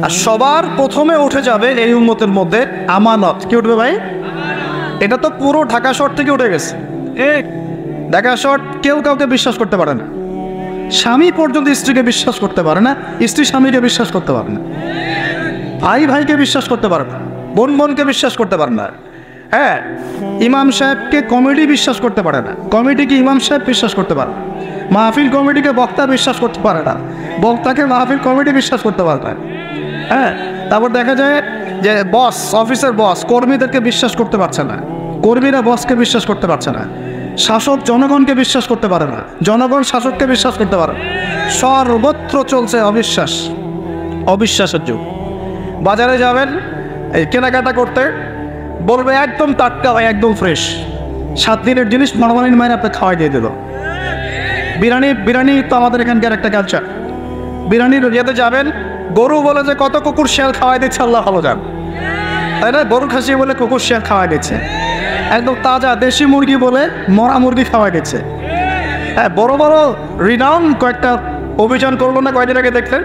আর সবার প্রথমে উঠে যাবে এই উম্মতের মধ্যে আমানত। কি উঠবে ভাই? এটা তো পুরো ঢাকা শহর থেকে উঠে গেছে। ঢাকা শহর কেউ কাউকে বিশ্বাস করতে পারে না। স্বামী পর্যন্ত স্ত্রীকে বিশ্বাস করতে পারে না, স্ত্রী স্বামীকে বিশ্বাস করতে পারে না, ভাই ভাইকে বিশ্বাস করতে পারে না, বোন বোনকে বিশ্বাস করতে পারে না। হ্যাঁ, ইমাম সাহেবকে কমিটি বিশ্বাস করতে পারে না, কমিটিকে ইমাম সাহেব বিশ্বাস করতে পারে না, মাহফিল কমিটিকে বক্তা বিশ্বাস করতে পারে না, বক্তাকে মাহফিল কমিটি বিশ্বাস করতে পারে না। হ্যাঁ, তারপর দেখা যায় যে বস, অফিসের বস কর্মীদেরকে বিশ্বাস করতে পারছে না, কর্মীরা বসকে বিশ্বাস করতে পারছে না, শাসক জনগণকে বিশ্বাস করতে পারে না, জনগণ শাসককে বিশ্বাস করতে পারে না। সর্বত্র চলছে অবিশ্বাস, অবিশ্বাসের যুগ। বাজারে যাবেন এই কেনাকাটা করতে, বলবে একদম টাটকা হয়, একদম ফ্রেশ, 7 দিনের জিনিস নরমালিন মাইনে আপনি খাওয়াই দিয়ে দিল। বিরিয়ানি তো আমাদের এখানকার একটা কালচার। বিরিয়ানির ইয়েতে যাবেন, গরু বলে যে কত কুকুর শিয়াল খাওয়াই দিচ্ছে আল্লাহ ভালো যান, তাই না? গরু খাসি বলে কুকুর শিয়াল খাওয়াই দিচ্ছে, একদম তাজা দেশি মুরগি বলে মরা মুরগি খাওয়াই দিচ্ছে। হ্যাঁ, বড় বড় রিনাউন কয়েকটা অভিযান করলো না কয়েকদিন আগে, দেখলেন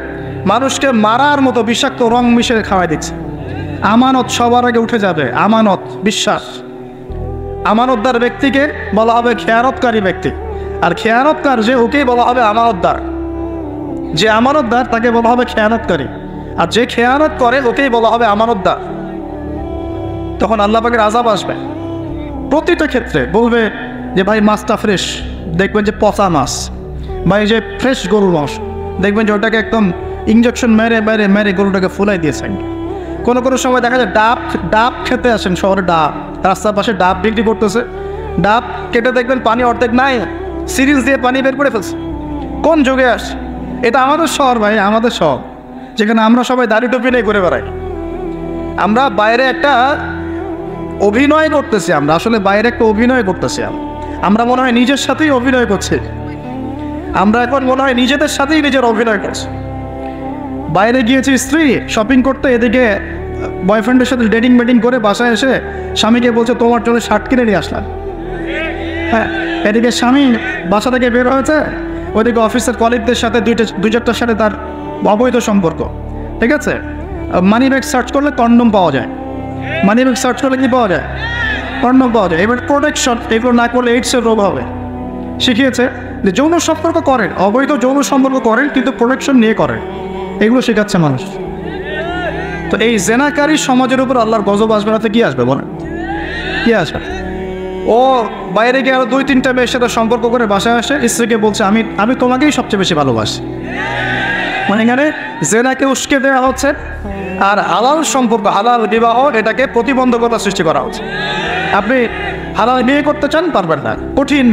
মানুষকে মারার মতো বিষাক্ত রং মিশিয়ে খাওয়াই দিচ্ছে। আমানত সবার আগে উঠে যাবে, আমানত, বিশ্বাস। আমানতদার ব্যক্তিকে বলা হবে খেয়ানতকারী ব্যক্তি, আর খেয়ানতকার যে ওকেই বলা হবে আমানতদার। যে আমানতদার তাকে বলা হবে খেয়ানতকারী, আর যে খেয়ানত করে ওকেই বলা হবে আমানতদার। তখন আল্লাহ পাকের আযাব আসবে প্রতিটা ক্ষেত্রে। বলবে যে ভাই মাছটা ফ্রেশ, দেখবেন যে পচা মাছ, ভাই যে ফ্রেশ গরুর মাংস, দেখবেন যে ওটাকে একদম ইঞ্জেকশন মেরে মেরে মেরে গরুটাকে ফুলাই দিয়েছেন। কোনো কোনো সময় দেখা যায় ডাব খেতে আসেন শহরে, ডাব রাস্তার পাশে ডাব বিক্রি করতেছে, ডাব কেটে দেখবেন পানি অর্ধেক নাই, সিরিঞ্জ দিয়ে পানি বের করে ফেলছে। কোন যুগে আসে? এটা আমাদের শহর ভাই, আমাদের শহর, যেখানে আমরা সবাই দাড়ি টুপি নিয়ে ঘুরে বেড়াই। আমরা বাইরে একটা অভিনয় করতেছি, আমরা আসলে বাইরে একটা অভিনয় করতেছি। আমরা মনে হয় নিজের সাথেই অভিনয় করছি, আমরা এখন মনে হয় নিজেদের সাথেই নিজের অভিনয় করছি। বাইরে গিয়েছি স্ত্রী শপিং করতে, এদিকে বয়ফ্রেন্ডের সাথে ডেটিং মেটিং করে বাসায় এসে স্বামীকে বলছে তোমার জন্য শার্ট কিনে নিয়ে আসলাম। হ্যাঁ, এদিকে স্বামী বাসা থেকে বের হয়েছে, ওইদিকে অফিসের কলিগদের সাথে দুই চারটার সাথে তার অবৈধ সম্পর্ক। ঠিক আছে, মানি ব্যাগ সার্চ করলে কন্ডম পাওয়া যায়, মানি ব্যাগ সার্চ করলে কি পাওয়া যায়? কন্ডম পাওয়া যায়। এবার প্রোটেকশন, এগুলো না করলে এইডসের রোগ হবে। শিখিয়েছে যে যৌন সম্পর্ক করেন, অবৈধ যৌন সম্পর্ক করেন, কিন্তু প্রোটেকশন নিয়ে করেন, এগুলো শেখাচ্ছে মানুষ। তো এই জেনাকারী সমাজের উপর আল্লাহর গজব আসবে না তো কি আসবে বলেন? কি আসবে? ও বাইরে গিয়ে আরো 2-3টা মেয়ের সাথে সম্পর্ক করে বাসায় আসে, স্ত্রীকে বলছে আমি তোমাকেই সবচেয়ে বেশি ভালোবাসি। মানে এখানে জেনাকে উস্কে দেওয়া হচ্ছে, আর হালাল সম্পর্ক, হালাল বিবাহ, এটাকে প্রতিবন্ধকতা সৃষ্টি করা হচ্ছে। আপনি হালাল বিয়ে করতে চান, পারবেন না, কঠিন।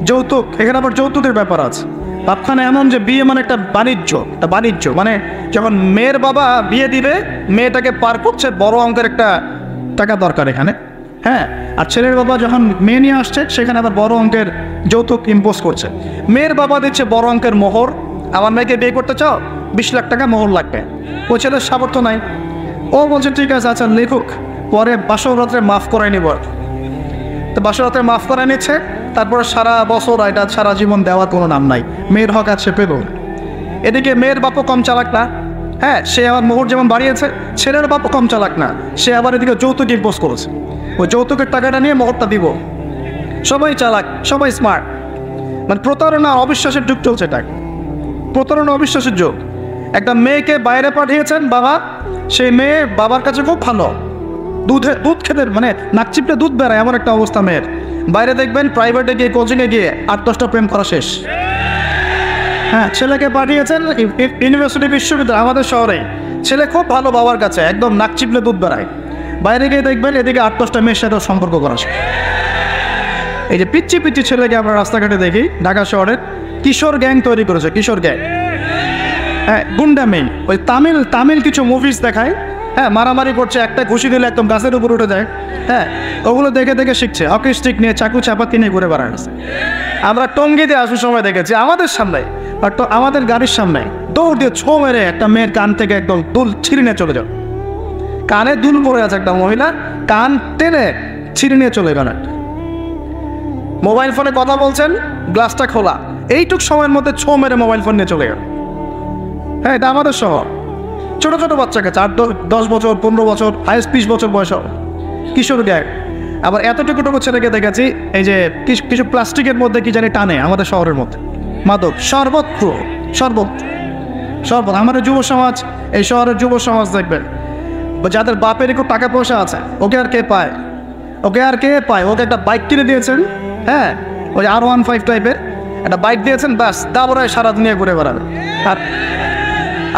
যৌতুক, এখানে আবার যৌতুকের ব্যাপার আছে। ভাবখানা এমন যে বিয়ে মানে একটা বাণিজ্য, মানে যখন মেয়ের বাবা বিয়ে দিবে, মেয়েটাকে পার করছে বড় অঙ্কের একটা টাকা দরকার এখানে। হ্যাঁ, আর ছেলের বাবা যখন মেয়ে নিয়ে আসছে, সেখানে আবার বড় অঙ্কের যৌতুক ইম্পোজ করছে। মেয়ের বাবা দিচ্ছে বড় অঙ্কের মোহর, আমার মেয়েকে বিয়ে করতে চাও, 20 লাখ টাকা মোহর লাগবে। ও ছেলের সামর্থ্য নাই, ও বলছে ঠিক আছে, আচ্ছা লিখুক, পরে বাসর রাত্রে মাফ করাই নিব। তো বাসর রাত্রে মাফ করাই নিচ্ছে, তারপরে সারা বছর এটা সারা জীবন দেওয়ার কোনো নাম নাই, মেয়ের হক আছে পেল। এদিকে মেয়ের বাপও কম চালাক না, হ্যাঁ, সে আবার মোহর যেমন বাড়িয়েছে, ছেলের বাপও কম চালাক না, সে আবার এদিকে যৌতুক ইম্পোজ করেছে। ওই যৌতুকের টাকাটা নিয়ে মোহরটা দিব। সবাই চালাক, সবাই স্মার্ট। মানে প্রতারণা, অবিশ্বাসের যুগ চলছে, এটা প্রতারণা, অবিশ্বাসের যুগ। একটা মেয়েকে বাইরে পাঠিয়েছেন বাবা, সেই মেয়ে বাবার কাছে খুব ভালো, দুধ খেতে মানে নাক চিপটে দুধ বেড়ায়, এমন একটা অবস্থা মেয়ের। বাইরে দেখবেন প্রাইভেটে গিয়ে, কোচিংয়ে গিয়ে 8-10টা প্রেম করা শেষ। হ্যাঁ, ছেলেকে পাঠিয়েছেন ইউনিভার্সিটি, বিশ্ববিদ্যালয়, আমাদের শহরে ছেলে খুব ভালো বাবার কাছে, একদম নাক চিপলে দুধ বেড়ায়। বাইরে গিয়ে দেখবেন এদিকে 8-10টা মেয়ের সাথে সম্পর্ক করা শেষ। এই যে পিচ্ছি ছেলেকে আমরা রাস্তাঘাটে দেখি, ঢাকা শহরের কিশোর গ্যাং তৈরি করেছে, কিশোর গ্যাং। হ্যাঁ, গুন্ডা মেয়ে, ওই তামিল কিছু মুভিজ দেখায়, হ্যাঁ, মারামারি করছে, একটা ঘুষি দিলে একদম গাছের উপর উঠে যায়। হ্যাঁ, ওগুলো দেখে শিখছে, হকি স্টিক নিয়ে, চাকু চাপাতি নিয়ে ঘুরে বেড়াচ্ছে। আমরা টঙ্গি দিয়ে আসার সময় দেখেছি আমাদের সামনে, আমাদের গাড়ির সামনে দৌড় দিয়ে ছো মেরে একটা মেয়ের কান থেকে একদম দুল ছিঁড়ে নিয়ে চলে যাও। কানে দুল পড়ে আছে একটা মহিলা, কান টেনে ছিঁড়ে নিয়ে চলে গেল। মোবাইল ফোনে কথা বলছেন, গ্লাসটা খোলা, এইটুক সময়ের মধ্যে ছো মেরে মোবাইল ফোন নিয়ে চলে গেল। হ্যাঁ, এটা আমাদের শহর। ছোটো ছোটো বাচ্চাকে 10 বছর 15 বছর হাইস্ট 20 বছর বয়স কিশোর গ্যাং। আবার এতটুকু টুকু ছেলেকে দেখেছি এই যে কিছু প্লাস্টিকের মধ্যে কি জানি টানে আমাদের শহরের মধ্যে মাদক সর্বত্র আমাদের যুব সমাজ, এই শহরের যুব সমাজ দেখবেন যাদের বাপের একটু টাকা পয়সা আছে ওকে আর কে পায়, ওকে একটা বাইক কিনে দিয়েছেন, হ্যাঁ ওই R15 টাইপের একটা বাইক দিয়েছেন, ব্যাস দাবরায় সারা দুনিয়া ঘুরে বেড়াবে।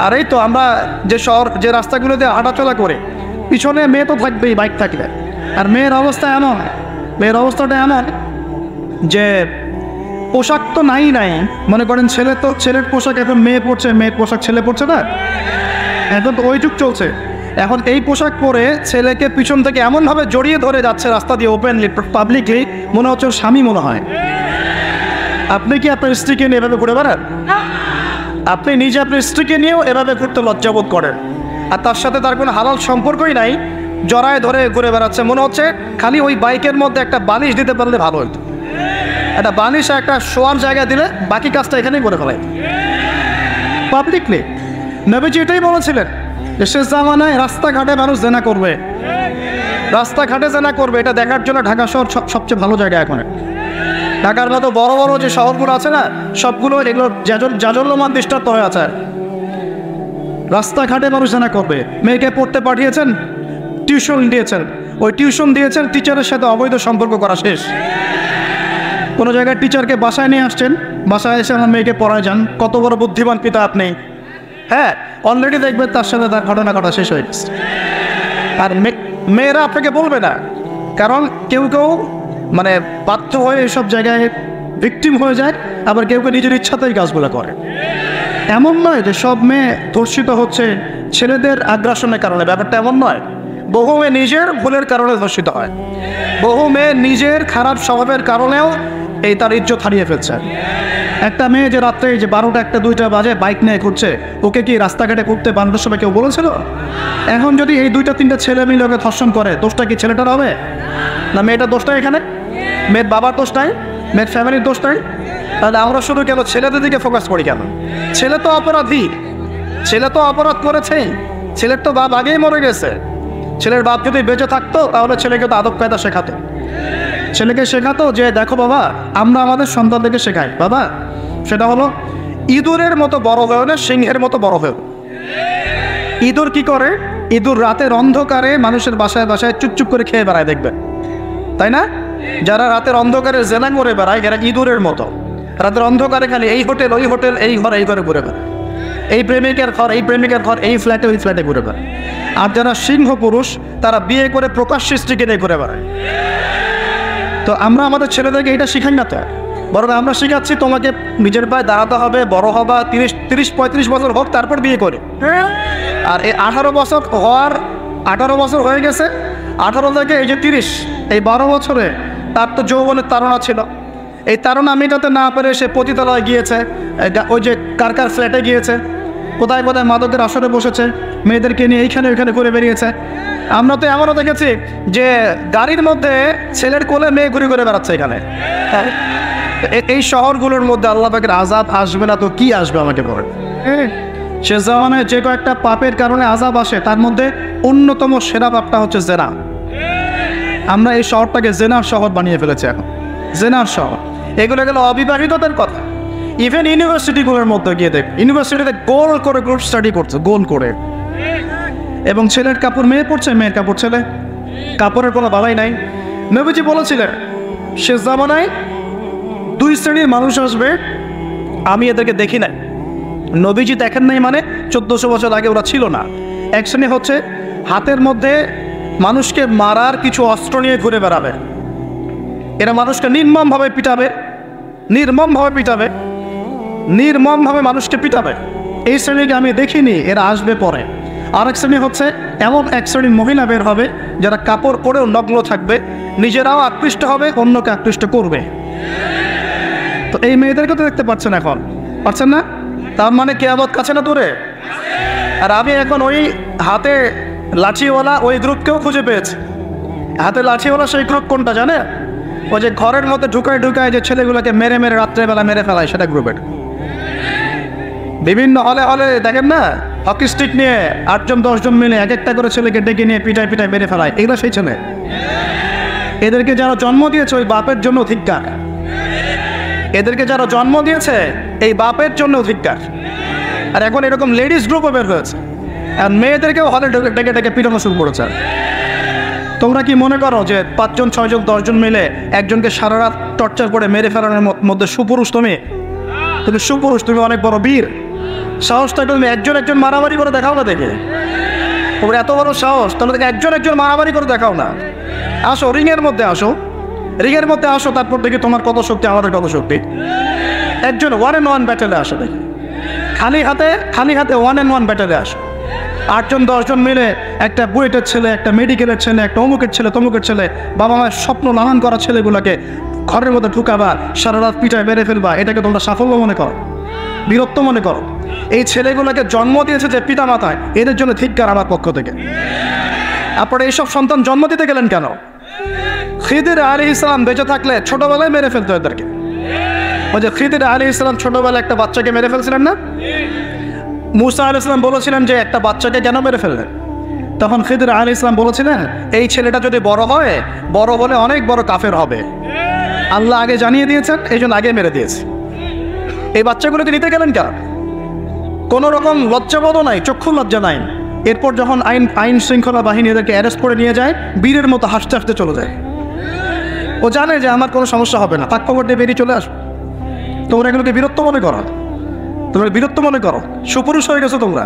আর এই তো আমরা যে রাস্তাগুলোতে হাঁটাচলা করে পিছনে মেয়ে তো থাকবেই বাইক থাকলে। আর মেয়ের অবস্থাটা এমন যে পোশাক তো নাই মনে করেন ছেলের পোশাক এখন মেয়ে পড়ছে, মেয়ের পোশাক ছেলে পড়ছে না, এখন তো ওই যুগ চলছে। এখন এই পোশাক পরে ছেলেকে পিছন থেকে এমনভাবে জড়িয়ে ধরে যাচ্ছে রাস্তা দিয়ে ওপেনলি পাবলিকলি, মনে হচ্ছে ওর স্বামী মনে হয়। আপনি কি আপনার স্ত্রীকে নিয়ে এভাবে ঘুরে বেড়ান? আপনি নিজে আপনার স্ত্রীকে নিয়েও এভাবে ঘুরতে লজ্জাবোধ করেন, আর তার সাথে তার কোনো হালাল সম্পর্কই নাই, জড়ায় ধরে ঘুরে বেড়াচ্ছে। মনে হচ্ছে খালি ওই বাইকের মধ্যে একটা বালিশ দিতে পারলে ভালো হতো, একটা বালিশ একটা শোয়ার জায়গা দিলে বাকি কাজটা এখানেই করে ফেলাই পাবলিকলি। নবীজি এটাই বলেছিলেন যে শেষ জামানায় রাস্তাঘাটে মানুষ জেনা করবে, এটা দেখার জন্য ঢাকা শহর সবচেয়ে ভালো জায়গা। এখন ঢাকার মতো বড় বড় যে শহরগুলো আছে না, সবগুলো এগুলো জাজল্যমান দৃষ্টান্ত হয়ে আছে। রাস্তাঘাটে মানুষ জেনা করবে। মেয়েকে পড়তে পাঠিয়েছেন, টিউশন দিয়েছেন, টিচারের সাথে অবৈধ সম্পর্ক করা শেষ। কোনো জায়গায় টিচারকে বাসায় নিয়ে আসছেন, বাসায় এসে আমার মেয়েকে পড়ায় যান, কত বড় বুদ্ধিমান পিতা আপনি। হ্যাঁ, অলরেডি দেখবেন তার সাথে তার ঘটনা ঘটা শেষ হয়ে গেছে। আর মেয়েরা আপনাকে বলবে না, কারণ কেউ মানে বাধ্য হয়ে এসব জায়গায় ভিকটিম হয়ে যায়, আবার কেউ নিজের ইচ্ছাতেই কাজগুলো করে। এমন নয় যে সব মেয়ে ধর্ষিত হচ্ছে ছেলেদের আগ্রাসনের কারণে, ব্যাপারটা এমন নয়। বহু মেয়ে নিজের ভুলের কারণে ধর্ষিত হয়, বহু মেয়ে নিজের খারাপ স্বভাবের কারণেও তার ইজ্জত হারিয়ে ফেলছে। একটা মেয়ে যে রাত্রে যে 12টা 1টা 2টা বাজে বাইক নিয়ে ঘুরছে, ওকে কি রাস্তাঘাটে ঘুরতে বান্ধবের সময় কেউ বলেছিল? এখন যদি এই 2টা 3টা ছেলে মিলে ওকে ধর্ষণ করে, দোষটা কি ছেলেটার হবে না মেয়েটার দোষটা? এখানে মেয়ের বাবার দোষ নাই, মেয়ের ফ্যামিলির দোষ নাই। তাহলে আমরা শুধু কেন ছেলেদের দিকে ফোকাস করি কেন? ছেলে তো অপরাধী, ছেলে তো অপরাধ করেছে, ছেলের তো বাপ আগেই মরে গেছে। ছেলের বাপ যদি বেঁচে থাকতো তাহলে ছেলেকে তো আদব কায়দা শেখাতো, ছেলেকে শেখাতো যে দেখো বাবা, আমরা আমাদের সন্তানদেরকে শেখাই বাবা, সেটা হলো ইঁদুরের মতো বড় হয়েও না, সিংহের মতো বড় হয়েও। ইঁদুর কি করে? ইঁদুর রাতের অন্ধকারে মানুষের বাসায় বাসায় চুপচুপ করে খেয়ে বেড়ায়, দেখবেন তাই না? যারা রাতের অন্ধকারে জেনা করে বেড়ায় এরা ইঁদুরের মতো, রাতের অন্ধকারে খালি এই হোটেল ওই হোটেল, এই ঘর এই ঘরে ঘুরে বেড়ায়, এই প্রেমিকের ঘর এই প্রেমিকের ঘর, এই ফ্ল্যাটে ওই ফ্ল্যাটে ঘুরে বেড়ায়। আর যারা সিংহ পুরুষ তারা বিয়ে করে প্রকাশ্যে স্ত্রীকে নিয়ে ঘুরে বেড়ায়। তো আমরা আমাদের ছেলেদেরকে এটা শিখাই না, তো বরং আমরা শিখাচ্ছি তোমাকে নিজের পায়ে দাঁড়াতে হবে, বড় হবা, 30-35 বছর হোক তারপর বিয়ে করে। আর এই 18 বছর হয়ে গেছে, 18 থেকে এই যে 30, এই 12 বছরে তার তো যৌবনের তাড়না ছিল। এই তাড়না মেটাতে না পেরে সে পতিতালয়ে গিয়েছে, ওই যে কার ফ্ল্যাটে গিয়েছে, কোথায় মাদকের আসরে বসেছে, মেয়েদেরকে নিয়ে এইখানে ওইখানে ঘুরে বেরিয়েছে। আমরা তো এমনও দেখেছি যে গাড়ির মধ্যে ছেলের কোলে মেয়ে ঘুরে ঘুরে বেড়াচ্ছে এখানে। এই শহরগুলোর মধ্যে আল্লাহ পাকের আযাব আসবে না তো কি আসবে আমাকে বলেন? সে জামানায় যে কয়েকটা পাপের কারণে আযাব আসে তার মধ্যে অন্যতম সেরা পাপটা হচ্ছে জেনা। আমরা এই শহরটাকে জেনার শহর বানিয়ে ফেলেছি এখন, জেনার শহর। এগুলো গেল অবিবাহিতদের কথা। ইভেন ইউনিভার্সিটিগুলোর মধ্যে গিয়ে দেখ, ইউনিভার্সিটিতে গোল করে গ্রুপ স্টাডি করছে, গোল করে, এবং ছেলের কাপড় মেয়ে পড়ছে, মেয়ের কাপড় ছেলে, কাপড়ের কোনো বালাই নাই। নবীজি বলেছিলেন শেষ জামানায় 2 শ্রেণীর মানুষ আসবে, আমি এদেরকে দেখি নাই। নবীজি দেখেন নাই মানে 1400 বছর আগে ওরা ছিল না। এক শ্রেণী হচ্ছে হাতের মধ্যে মানুষকে মারার কিছু অস্ত্র নিয়ে ঘুরে বেড়াবে, এরা মানুষকে নির্মমভাবে মানুষকে পিটাবে। এই শ্রেণীকে আমি দেখিনি, এরা আসবে পরে। আরেক শ্রেণী হচ্ছে এমন এক শ্রেণীর মহিলা বের হবে যারা কাপড় পরেও নগ্ন থাকবে, নিজেরাও আকৃষ্ট হবে, অন্যকে আকৃষ্ট করবে। তো এই মেয়েদেরকে তো দেখতে পাচ্ছেন, এখন পাচ্ছেন না? তার মানে কিয়ামত কাছে না দূরে। আর আমি এখন ওই হাতে লাঠিওয়ালা ওই গ্রুপকেও খুঁজে পেয়েছি। হাতে লাঠিওয়ালা সেই গ্রুপ কোনটা জানে? ওই যে ঘরের মধ্যে ঢুকায় যে ছেলেগুলোকে মেরে রাত্রেবেলা মেরে ফেলায়, সেটা গ্রুপের। বিভিন্ন হলে হলে দেখেন না, হকি স্টিক নিয়ে 8-10 জন মিলে এক একটা করে ছেলেকে ডেকে নিয়ে পিটায় পিটায় মেরে ফেলায়, এগুলো সেই ছেলে। এদেরকে যারা জন্ম দিয়েছে ওই বাপের জন্য ধিক্কার। এদেরকে যারা জন্ম দিয়েছে এই বাপের জন্য ধিক্কার। আর এখন এরকম লেডিস গ্রুপও বের হয়েছে, আর মেয়েদেরকেও হলে ডেকে ডেকে পিটানো শুরু করেছে। তোমরা কি মনে করো যে 5 জন 6 জন 10 জন মিলে একজনকে সারা রাত টর্চার করে মেরে ফেলানোর মধ্যে সুপুরুষ? তুমি সুপুরুষ, তুমি অনেক বড় বীর। সাহসটা তুমি একজন মারামারি করে দেখাও না, দেখে ওর এত বড় সাহস, তাহলে একজন মারামারি করে দেখাও না। আসো রিংয়ের মধ্যে আসো, রিংয়ের মধ্যে আসো, তারপর দেখি তোমার কত শক্তি, আমাদের কত শক্তি। একজন 1-on-1 ব্যাটেলে আসো, দেখি খালি হাতে 1-on-1 ব্যাটেলে আসো। 8 জন 10 জন মিলে একটা বুয়েটের ছেলে, একটা মেডিকেলের ছেলে, একটা অমুকের ছেলে, তমুকের ছেলে, বাবা মায়ের স্বপ্ন লালন করা ছেলেগুলোকে ঘরের মধ্যে ঢুকাবা, সারা রাত পিটায় মেরে ফেলবা, এটাকে তোমরা সাফল্য মনে করো, বীরত্ব মনে করো? এই ছেলেগুলোকে জন্ম দিয়েছে যে পিতা মাতায়, এদের জন্য ধিক্কার আমার পক্ষ থেকে। আপনারা এইসব সন্তান জন্ম দিতে গেলেন কেন? খিদির আলাইহিস সালাম বেঁচে থাকলে ছোটবেলায় মেরে ফেলতো এদেরকে। ওই যে খিদির আলাইহিস সালাম ছোটবেলায় একটা বাচ্চাকে মেরে ফেলছিলেন না? মুসা আলাইহিস সালাম বলেছিলেন যে একটা বাচ্চাকে কেন মেরে ফেললেন? তখন খিদির আলাইহিস সালাম বলেছিলেন, এই ছেলেটা যদি বড় হয়, বড় বলে অনেক বড় কাফের হবে। আল্লাহ আগে জানিয়ে দিয়েছেন, এই জন্য আগে মেরে দিয়েছে। এই বাচ্চাগুলোকে নিতে গেলেন কেন? কোনো রকম লজ্জাবোধও নাই, চক্ষু লজ্জা নাই। এরপর যখন আইন শৃঙ্খলা বাহিনী এদেরকে অ্যারেস্ট করে নিয়ে যায়, বীরের মতো হাসতে হাসতে চলে যায়। ও জানে যে আমার কোনো সমস্যা হবে না, পাক খবর দিয়ে বেরিয়ে চলে আসবে। তোমরা এগুলোকে বীরত্ব মনে করো, তোমরা বীরত্ব মনে করো, সুপুরুষ হয়ে গেছো তোমরা।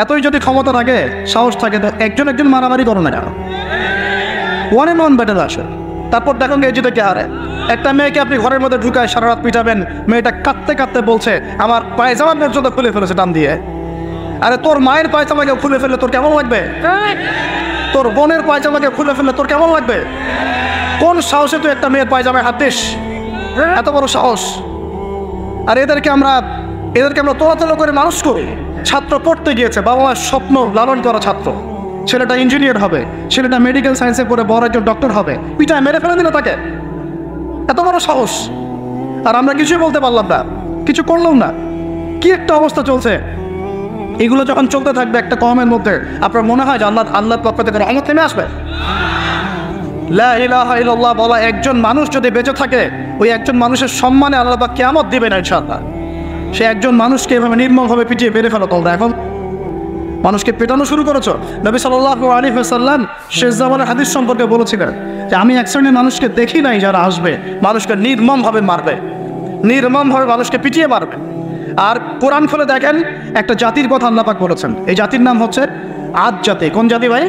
এতই যদি ক্ষমতা থাকে, সাহস থাকে, তো একজন মারামারি করো না কেন? 1-on-1 ব্যাটেল আসে, তারপর দেখো কে জিতে কে হারে। একটা মেয়েকে আপনি ঘরের মধ্যে ঢুকায় সারা রাত পিটাবেন, মেয়েটা কাঁদতে কাঁদতে বলছে আমার পায়জামা পর্যন্ত খুলে ফেলেছে টান দিয়ে। আরে তোর মায়ের পায়জামাকে খুলে ফেললে তোর কেমন লাগবে? তোর বোনের পায়জামাকে খুলে ফেললে তোর কেমন লাগবে? কোন সাহসে তুই একটা মেয়ের পায়জামায় হাত দিস? এত বড় সাহস! আর এদেরকে আমরা তোলাতলা করে মানুষ করি। ছাত্র পড়তে গিয়েছে, বাবা মার স্বপ্ন লালন করা ছাত্র, ছেলেটা ইঞ্জিনিয়ার হবে, ছেলেটা মেডিকেল সায়েন্সে পড়ে বড় একজন ডক্টর হবে, পিটায় মেরে ফেলে দিল তাকে। এত বড় সাহস! আর আমরা কিছুই বলতে পারলাম না, কিছু করলাম না। কি একটা অবস্থা চলছে! এগুলো যখন চলতে থাকবে একটা কওমের মধ্যে, আপনার মনে হয় যে আল্লাহর পক্ষ থেকে রহমত নেমে আসবে? লা ইলাহা ইল্লাল্লাহ বলা একজন মানুষ যদি বেঁচে থাকে, ওই একজন মানুষের সম্মানে আল্লাহ পাক কিয়ামত দিবেন ইনশাআল্লাহ। সে একজন মানুষকে এভাবে নির্মমভাবে পিটিয়ে মেরে ফেলো তোমরা। এখন মানুষকে পেটানো শুরু করেছো। নবী সাল্লাল্লাহু আলাইহি ওয়াসাল্লাম শেষ জামানের হাদিস সম্পর্কে বলেছিলেন যে আমি এক শ্রেণীর মানুষকে দেখি নাই যারা আসবে মানুষকে নির্মমভাবে মারবে, নির্মমভাবে মানুষকে পিটিয়ে মারবে। আর কোরআন খুলে দেখেন, একটা জাতির কথা আল্লাহ পাক বলেছেন, এই জাতির নাম হচ্ছে আদ জাতি। কোন জাতি ভাই?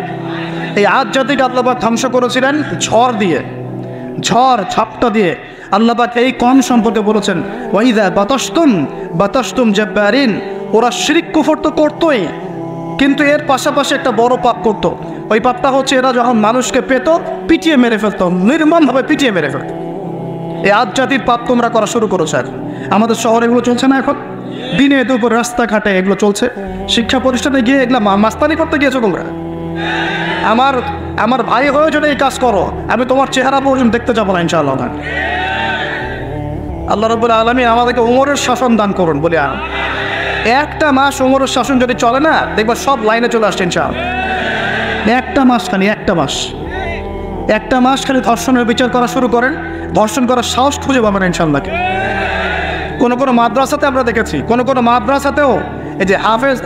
এই আদ জাতিকে আল্লাহ পাক ধ্বংস করেছিলেন ঝড় দিয়ে, ঝড় ঝাপটা দিয়ে। আল্লাহ পাক এই কওম সম্পর্কে বলেছেন ওয়াইযা বাতাসতুম জাব্বারিন, ওরা শিরক কুফর তো করতোই, কিন্তু এর পাশাপাশি একটা বড় পাপ করত। ওই পাপটা হচ্ছে এরা যখন মানুষকে পেত পিটিয়ে মেরে ফেলতো, নির্মমভাবে পিটিয়ে মেরে ফেলতো। এই আদ জাতির পাপ তোমরা করা শুরু করেছো। আর আমাদের শহরে এগুলো চলছে না? এখন দিনে দুপুর রাস্তাঘাটে এগুলো চলছে। শিক্ষা প্রতিষ্ঠানে গিয়ে এগুলো মাস্তানি করতে গিয়েছো তোমরা। আমার ভাই হয়ে যদি এই কাজ করো, আমি তোমার চেহারা পর্যন্ত দেখতে যাবো না ইনশাআল্লাহ। আল্লাহ রাব্বুল আলামিন আমাদেরকে উমরের শাসন দান করুন বলি। একটা মাস উমরের শাসন যদি চলে না, দেখবা সব লাইনে চলে আসছে ইনশাআল্লাহ। একটা মাস খালি ধর্ষণের বিচার করা শুরু করেন, ধর্ষণ করার সাহস খুঁজে পাবেন ইনশাআল্লাহ। কোনো মাদ্রাসাতে আমরা দেখেছি, কোনো মাদ্রাসাতেও এই যে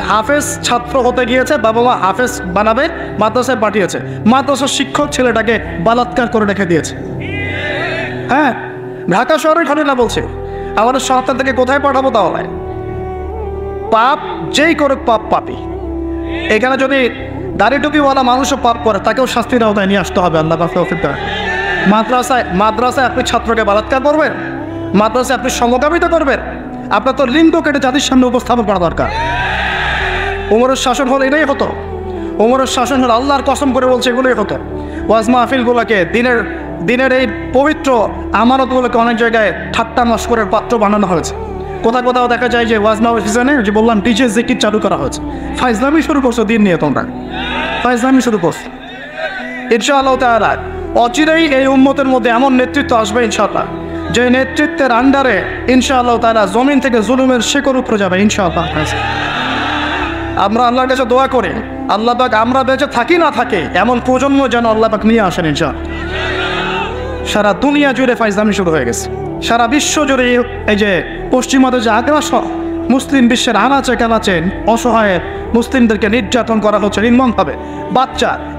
হাফেজ ছাত্র হতে গিয়েছে, বাবা মা হাফেজ বানাবে, মাদ্রাসায় পাঠিয়েছে, মাদ্রাসার শিক্ষক ছেলেটাকে বালাৎকার করে রেখে দিয়েছে। হ্যাঁ, ঢাকা শহরের ঘটনা বলছে। আমাদের সন্তান থেকে কোথায় পাঠাবো তাহলে? পাপ যেই করুক পাপী। এখানে যদি দাড়ি টুপিওয়ালা মানুষও পাপ করে, তাকেও শাস্তির আওতায় নিয়ে আসতে হবে আল্লাহ পাক তৌফিক দেন। মাদ্রাসায় আপনি ছাত্রকে বালাৎকার করবেন, মাদ্রাসায় আপনি সমকামিতা করবেন, আপনার তো লিঙ্গ কেটে জাতির সামনে উপস্থাপন করা দরকার। উমরের শাসন হলে এটাই হতো। উমরের শাসন হলে আল্লাহর কসম করে বলছে এগুলোই হতো। ওয়াজ মাহফিলগুলোকে, দিনের এই পবিত্র আমানতগুলোকে অনেক জায়গায় ঠাট্টা মশকরের পাত্র বানানো হয়েছে। কোথাও দেখা যায় যে ওয়াজ মাহফিল সিজনে যে বললাম ডিজে জিকির চালু করা হয়েছে। ফাইজলামি শুরু করছো দিন নিয়ে, তোমরা ফাইজলামি শুরু করছো। ইনশাআল্লাহ তাআলা অচিরেই এই উম্মতের মধ্যে এমন নেতৃত্ব আসবে ইনশাআল্লাহ, যে নেতৃত্বের আন্ডারে ইনশাআল্লাহ তাআলা জমিন থেকে জুলুমের শেকড় উপরে যাবে ইনশাআল্লাহ। আমরা আল্লাহর কাছে দোয়া করি, আল্লাহ পাক আমরা বেঁচে থাকি না থাকে এমন প্রজন্ম যেন আল্লাহ পাক নিয়ে আসেন ইনশাআল্লাহ। সারা দুনিয়া জুড়ে ফাইজলামি শুরু হয়ে গেছে, সারা বিশ্ব জুড়ে এই যে পশ্চিমাদের যে আগ্রাসন, মুসলিম বিশ্বের আনাচে কানাচে অসহায় মুসলিমদেরকে নির্যাতন করা হচ্ছে নির্মমভাবে।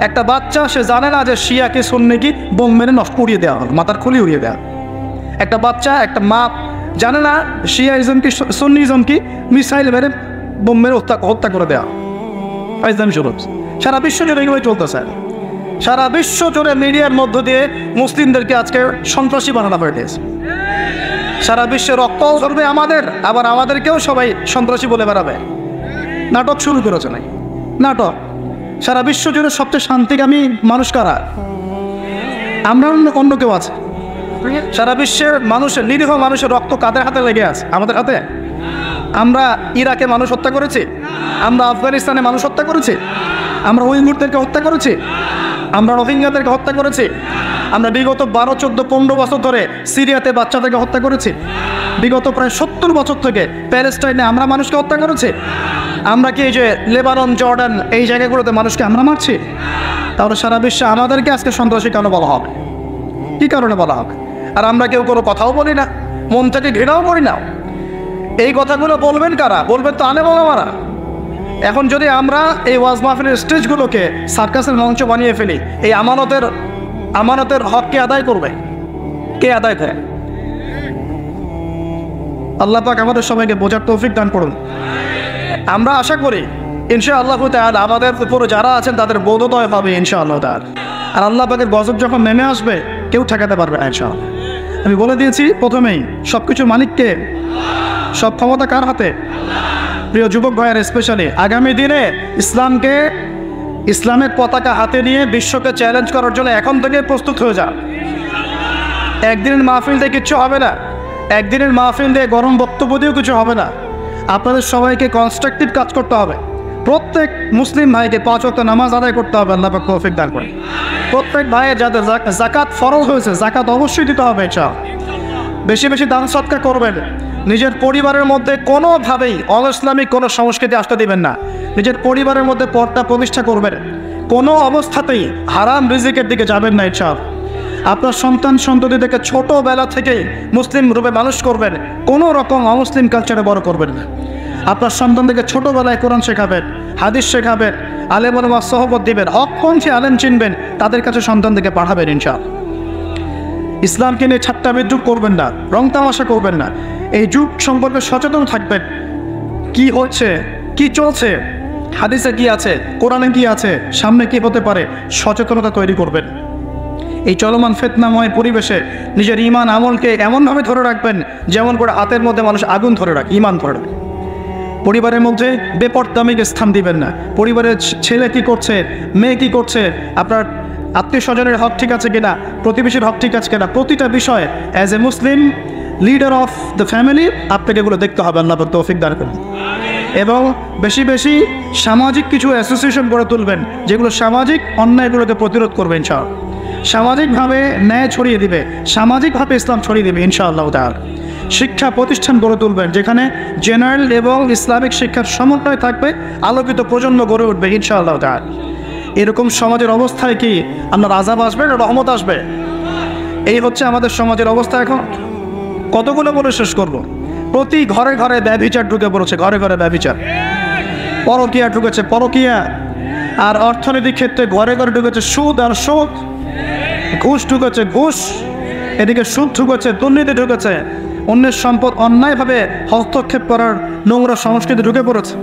একটা বাচ্চা সে জানে না যে শিয়া কি সুন্নি কি, বোম মেরে নষ্ট উড়িয়ে দেওয়া হল, মাথার খুলি উড়িয়ে দেওয়া। একটা বাচ্চা, একটা মা জানে না শিয়াইজম কি সুন্নিজম কি, মিসাইল মেরে বোম মেরে হত্যা করে দেওয়া। ফাইজলামি শুরু হচ্ছে সারা বিশ্ব জুড়ে, এগুলোই চলতেছে। সারা বিশ্ব জুড়ে মিডিয়ার মধ্য দিয়ে মুসলিমদেরকে আজকে সন্ত্রাসী বানানো হয়ে গেছে। সারা বিশ্বে রক্তও ঝরবে আমাদের, আবার আমাদেরকেও সবাই সন্ত্রাসী বলে বেড়াবে। নাটক শুরু করেছে নাই নাটক। সারা বিশ্ব জুড়ে সবচেয়ে শান্তিকামী মানুষ কারা? আমরা অন্য কেউ আছে? সারা বিশ্বের মানুষের, নিরীহ মানুষের রক্ত কাদের হাতে লেগে আছে? আমাদের হাতে। আমরা ইরাকে মানুষ হত্যা করেছি, আমরা আফগানিস্তানে মানুষ হত্যা করেছি, আমরা উইঘুরদেরকে হত্যা করেছি, আমরা রোহিঙ্গাদেরকে হত্যা করেছি, আমরা বিগত 12, 14, 15 বছর ধরে সিরিয়াতে বাচ্চাদেরকে হত্যা করেছি, বিগত প্রায় 70 বছর থেকে প্যালেস্টাইনে আমরা মানুষকে হত্যা করেছি। আমরা কি এই যে লেবানন, জর্ডান এই জায়গাগুলোতে মানুষকে আমরা মারছি? তাহলে সারা বিশ্বে আমাদেরকে আজকে সন্ত্রাসী কেন বলা হবে? কী কারণে বলা হবে? আর আমরা কেউ কোনো কথাও বলি না, মন থেকে ঘৃণাও করি না। এই কথাগুলো বলবেন কারা? বলবেন তো আলেমারা। এখন যদি আমরা এই ওয়াজ মাহফিলের স্টেজগুলোকে সার্কাসের মঞ্চ বানিয়ে ফেলি, এই আমানতের হক কে আদায় করবে? কে আদায় করে? আল্লাহ পাক আমাদের সবাইকে বোঝার তৌফিক দান করুন। আমরা আশা করি ইনশাআল্লাহ তাআলা আমাদের উপরে যারা আছেন তাদের বোধোদয় হবে ইনশাআল্লাহ তাআলা। আর আল্লাহ পাকের গজব যখন নেমে আসবে কেউ ঠেকাতে পারবে না ইনশাআল্লাহ। আমি বলে দিয়েছি প্রথমেই, সব কিছুর মালিককে, সব ক্ষমতা কার হাতে? প্রিয় যুবক ভাইয়ের স্পেশালি আগামী দিনে ইসলামের পতাকা হাতে নিয়ে বিশ্বকে চ্যালেঞ্জ করার জন্য এখন থেকে প্রস্তুত হয়ে যান। একদিনের মাহফিল দিয়ে কিচ্ছু হবে না, একদিনের মাহফিল দিয়ে গরম বক্তব্য দিয়েও কিছু হবে না। আপনাদের সবাইকে কনস্ট্রাকটিভ কাজ করতে হবে। প্রত্যেক মুসলিম ভাইকে 5 ওয়াক্ত নামাজ আদায় করতে হবে, আল্লাহ পাক তৌফিক দান করেন। প্রত্যেক ভাইয়ের যাদের যাকাত ফরজ হয়েছে, যাকাত অবশ্যই দিতে হবে। বেশি বেশি দান সদকা করবেন। নিজের পরিবারের মধ্যে কোনোভাবেই অনইসলামিক কোনো সংস্কৃতি আসতে দিবেন না। নিজের পরিবারের মধ্যে পর্দা প্রতিষ্ঠা করবেন। কোনো অবস্থাতেই হারাম রিজিকের দিকে যাবেন না ইনশাআল্লাহ। আপনার সন্তান সন্ততিদেরকে ছোটোবেলা থেকেই মুসলিম রূপে মানুষ করবেন, কোনো রকম অমুসলিম কালচারে বড় করবেন না। আপনার সন্তানদেরকে ছোটোবেলায় কোরআন শেখাবেন, হাদিস শেখাবেন, আলেম ওলামার সহবত দিবেন, হকপন্থী আলেম চিনবেন, তাদের কাছে সন্তানদেরকে পাঠাবেন ইনশাআল্লাহ। ইসলামকে নিয়ে ঠাট্টা বিদ্রুপ করবেন না, রং তামাশা করবেন না। এই যুগ সম্পর্কে সচেতন থাকবেন। কি হচ্ছে, কি চলছে, হাদিসে কি আছে, কোরআনে কি আছে, সামনে কি হতে পারে, সচেতনতা তৈরি করবেন। এই চলমান ফিতনাময় পরিবেশে নিজের ঈমান আমলকে এমনভাবে ধরে রাখবেন যেমন করে হাতের মধ্যে মানুষ আগুন ধরে রাখে, ঈমান ধরে রাখে। পরিবারের মধ্যে বেপরদামিকে স্থান দিবেন না। পরিবারের ছেলে কি করছে, মেয়ে কি করছে, আপনার আত্মীয় স্বজনের হক ঠিক আছে কিনা, প্রতিবেশীর হক ঠিক আছে কিনা, প্রতিটা বিষয়ে as a Muslim leader of the family আপনাকে এগুলো দেখতে হবে, আল্লাহ পাক তৌফিক দান করুন। এবং বেশি বেশি সামাজিক কিছু অ্যাসোসিয়েশন গড়ে তুলবেন যেগুলো সামাজিক অন্যায়গুলোকে প্রতিরোধ করবে ইনশাআল্লাহ। সামাজিকভাবে ন্যায় ছড়িয়ে দিবে, সামাজিকভাবে ইসলাম ছড়িয়ে দেবে ইনশাআল্লাহ তাআলা। শিক্ষা প্রতিষ্ঠান গড়ে তুলবেন যেখানে জেনারেল এবং ইসলামিক শিক্ষার সমন্বয় থাকবে, আলোকিত প্রজন্ম গড়ে উঠবে ইনশাআল্লাহ তাআলা। এরকম সমাজের অবস্থায় কি আল্লাহর আযাব আসবে না রহমত আসবে? এই হচ্ছে আমাদের সমাজের অবস্থা। এখন কতগুলো বলে শেষ করব। প্রতি ঘরে ঘরে ব্যভিচার ঢুকে পড়েছে, ঘরে ঘরে ব্যভিচার, পরকীয়া ঢুকেছে, পরকীয়া। আর অর্থনৈতিক ক্ষেত্রে ঘরে ঘরে ঢুকেছে সুদ আর সুদ, ঘুষ ঢুকেছে ঘুষ, এদিকে সুদ ঢুকেছে, দুর্নীতি ঢুকেছে, অন্যের সম্পদ অন্যায়ভাবে হস্তক্ষেপ করার নোংরা সংস্কৃতি ঢুকে পড়েছে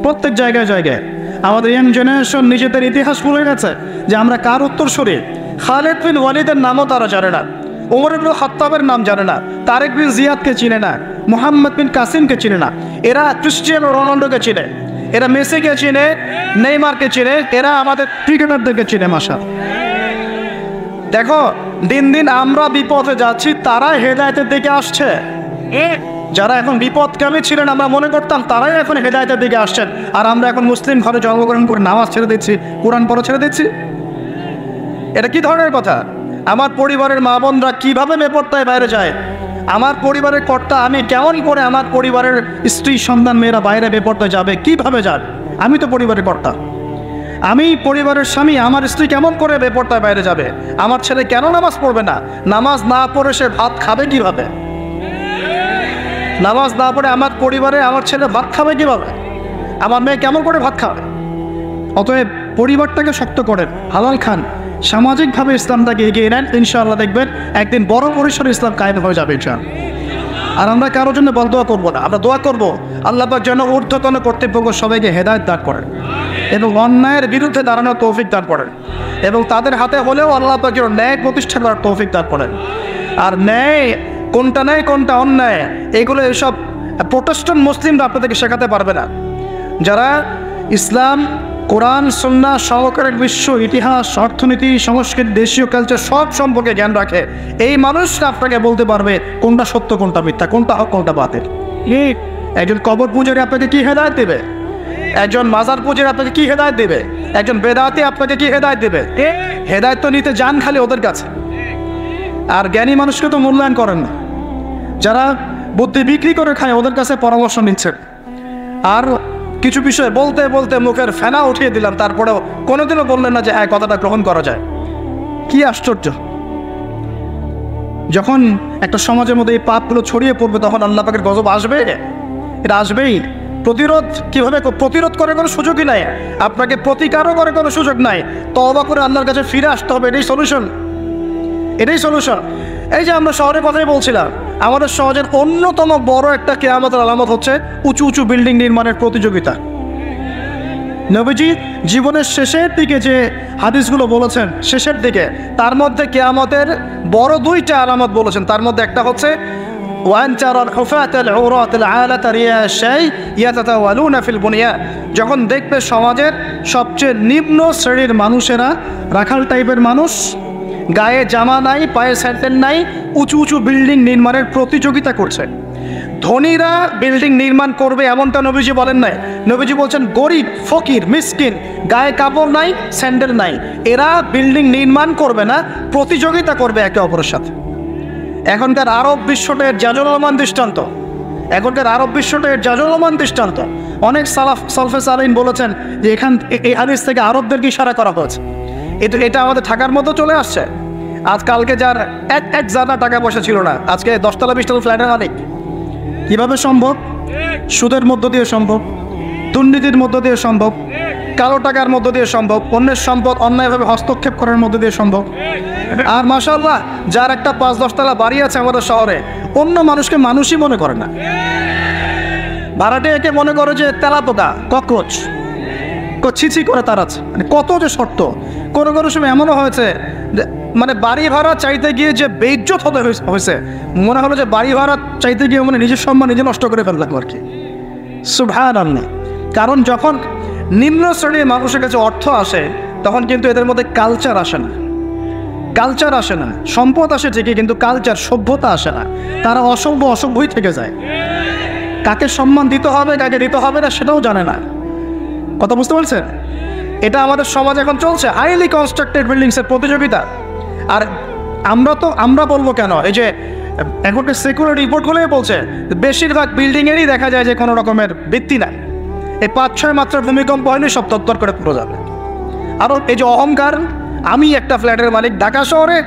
প্রত্যেক জায়গায় জায়গায়। আমাদের ইয়াং জেনারেশন নিজেদের ইতিহাস ভুলে গেছে যে আমরা কার উত্তরসূরি। খালিদ বিন ওয়ালিদের নামও তারা জানে না, ওমর ইবনে খাত্তাবের নাম জানে না, তারেক বিন জিয়াদকে চিনে না, মুহাম্মদ বিন কাসিমকে চিনে না। এরা ক্রিস্টিয়ানো রোনাল্ডোকে চিনে, এরা মেসিকে চিনে, নেইমারকে চিনে, এরা আমাদের ক্রিকেটারদেরকে চিনে। মাশাআল্লাহ, দেখো দিন দিন আমরা বিপদে যাচ্ছি, তারা হেদায়েতের দিকে আসছে। যারা এখন বিপদকামী ছিলেন আমরা মনে করতাম, তারাই এখন হেদায়েতের দিকে আসছেন। আর আমরা এখন মুসলিম ঘরে জন্মগ্রহণ করে নামাজ ছেড়ে দিচ্ছি, কোরআন পড়া ছেড়ে দিচ্ছি। এটা কি ধরনের কথা? আমার পরিবারের মা বোনরা কীভাবে বেপরদায় বাইরে যায়, আমার পরিবারের কর্তা আমি কেমন করে আমার পরিবারের স্ত্রী সন্তান মেয়েরা বাইরে বেপরদায় যাবে, কিভাবে যাবে? আমি তো পরিবারের কর্তা, আমি পরিবারের স্বামী, আমার স্ত্রী কেমন করে বেপরদায় বাইরে যাবে? আমার ছেলে কেন নামাজ পড়বে না? নামাজ না পড়ে সে ভাত খাবে কিভাবে? নামাজ না পড়ে আমার পরিবারে আমার ছেলে ভাত খাবে কিভাবে? আমার মেয়ে কেমন করে ভাত খাবে? অতএব পরিবারটাকে শক্ত করেন, হালাল খান, সামাজিকভাবে ইসলামটাকে এগিয়ে নেন, ইনশাআল্লাহ দেখবেন একদিন বড় পরিসরে ইসলাম কায়েম হয়ে যাবে ইনশাআল্লাহ। আর আমরা কারোর জন্য বদদোয়া করবো না, আমরা দোয়া করবো আল্লাহ পাক যেন ঊর্ধ্বতন কর্তৃপক্ষ সবাইকে হেদায়েত দান করেন এবং অন্যায়ের বিরুদ্ধে দাঁড়ানোর তৌফিক দান করেন এবং তাদের হাতে হলেও আল্লাহ পাক যেন ন্যায় প্রতিষ্ঠা করার তৌফিক দান করেন। আর ন্যায় কোনটা ন্যায় কোনটা অন্যায় এগুলো এসব প্রোটেস্ট্যান্ট মুসলিমরা আপনাদেরকে শেখাতে পারবে না। যারা ইসলাম, কোরআন, সুন্নাহ, সমকালীন বিশ্ব ইতিহাস, অর্থনীতি, সংস্কৃতি, দেশীয় কালচার সব সম্পর্কে জ্ঞান রাখে, এই মানুষরা আপনাকে বলতে পারবে কোনটা সত্য কোনটা মিথ্যা, কোনটা হক কোনটা বাতিল। একজন কবর পূজারী আপনাকে কি হেদায়েত দেবে? একজন মাজার পূজারী আপনাকে কি হেদায়েত দেবে? একজন বেদাতি আপনাকে কি হেদায়েত দেবে? হেদায়েত তো নিতে যান খালি ওদের কাছে, আর জ্ঞানী মানুষকে তো মূল্যায়ন করেন না। যারা বুদ্ধি বিক্রি করে খায় ওদের কাছে পরামর্শ নিচ্ছেন। আর কিছু বিষয় বলতে বলতে মুখের ফেনা উঠিয়ে দিলাম, তারপরেও কোনোদিনও বললেন না যে হ্যাঁ কথাটা গ্রহণ করা যায়। কি আশ্চর্য! যখন একটা সমাজের মধ্যে এই পাপগুলো ছড়িয়ে পড়বে তখন আল্লাহ পাকের গজব আসবে, এটা আসবেই। প্রতিরোধ করার কোনো সুযোগই নাই, আপনাকে প্রতিকারও করার কোনো সুযোগ নাই। তওবা করে আল্লাহর কাছে ফিরে আসতে হবে, এটাই সলিউশন। এই যে আমরা শহরের কথাই বলছিলাম, আমাদের সমাজের অন্যতম বড় একটা কিয়ামতের আলামত হচ্ছে উঁচু উঁচু বিল্ডিং নির্মাণের প্রতিযোগিতা। নবীজি জীবনের শেষের দিকে যে হাদিসগুলো বলেছেন, শেষের দিকে, তার মধ্যে কিয়ামতের বড় দুইটা আলামত বলেছেন। তার মধ্যে একটা হচ্ছে যখন দেখবে সমাজের সবচেয়ে নিম্ন শ্রেণীর মানুষেরা, রাখাল টাইপের মানুষ, গায়ে জামা নাই, পায়ে স্যান্ডেল নাই, উঁচু উঁচু বিল্ডিং নির্মাণের প্রতিযোগিতা করছে। ধনীরা বিল্ডিং নির্মাণ করবে এমনটা নবীজি বলেন নাই। নবীজি বলছেন গরিব, ফকির, মিসকিন, গায়ে কাপড় নাই, স্যান্ডেল নাই, এরা বিল্ডিং নির্মাণ করবে না, প্রতিযোগিতা করবে একে অপরের সাথে। এখনকার আরব বিশ্বটা এর জাজলমান দৃষ্টান্ত, অনেক সালফে সালিন বলেছেন যে এই হাদিস থেকে আরবদেরকে ইশারা করা হয়েছে। এটা আমাদের ঢাকার মতো চলে আসছে। আজকালকে যার এক জানা টাকা পয়সা ছিল না, আজকে 10তলা 20তলা ফ্ল্যাটের মালিক। কীভাবে সম্ভব? সুদের মধ্য দিয়ে সম্ভব, দুর্নীতির মধ্য দিয়ে সম্ভব, কালো টাকার মধ্য দিয়ে সম্ভব, অন্যের সম্পদ অন্যায়ভাবে হস্তক্ষেপ করার মধ্য দিয়ে সম্ভব। আর মাশাআল্লাহ, যার একটা 5-10তলা বাড়ি আছে আমাদের শহরে, অন্য মানুষকে মানুষই মনে করে না, ভাড়াটিয়াকে মনে করে যে তেলাপোকা, ককরোচ, ছিছি করে তার আছে। মানে কত যে শর্ত! কোনো কোনো সময় এমনও হয়েছে মানে বাড়ি ভাড়া চাইতে গিয়ে যে বেইজ্জত হতে হয়েছে, মনে হলো যে বাড়ি ভাড়া চাইতে গিয়ে মানে নিজের সম্মান নিজে নষ্ট করে ফেললাম আর কি। সুবহানাল্লাহ। কারণ যখন নিম্ন শ্রেণীর মানুষের কাছে অর্থ আসে তখন কিন্তু এদের মধ্যে কালচার আসে না, সম্পদ আসে ঠিকই, কিন্তু কালচার, সভ্যতা আসে না। তারা অসভ্যই থেকে যায়। কাকে সম্মান দিতে হবে কাকে দিতে হবে না সেটাও জানে না। কথা বুঝতে পারছেন? এটা আমাদের সমাজ এখন চলছে, হাইলি কনস্ট্রাক্টেড বিল্ডিংসের প্রতিযোগিতা। আর আমরা বলবো কেন, এই যে এখনকার সিকিউরিটি রিপোর্টগুলোই বলছে বেশিরভাগ বিল্ডিংয়েরই দেখা যায় যে কোনো রকমের ভিত্তি নাই। এই 5-6 মাত্রার ভূমিকম্প হয়নি, সব তত্তর করে পুরো যাবে। আরও এই যে অহংকার, আমি একটা ফ্ল্যাটের মালিক, ঢাকা শহরে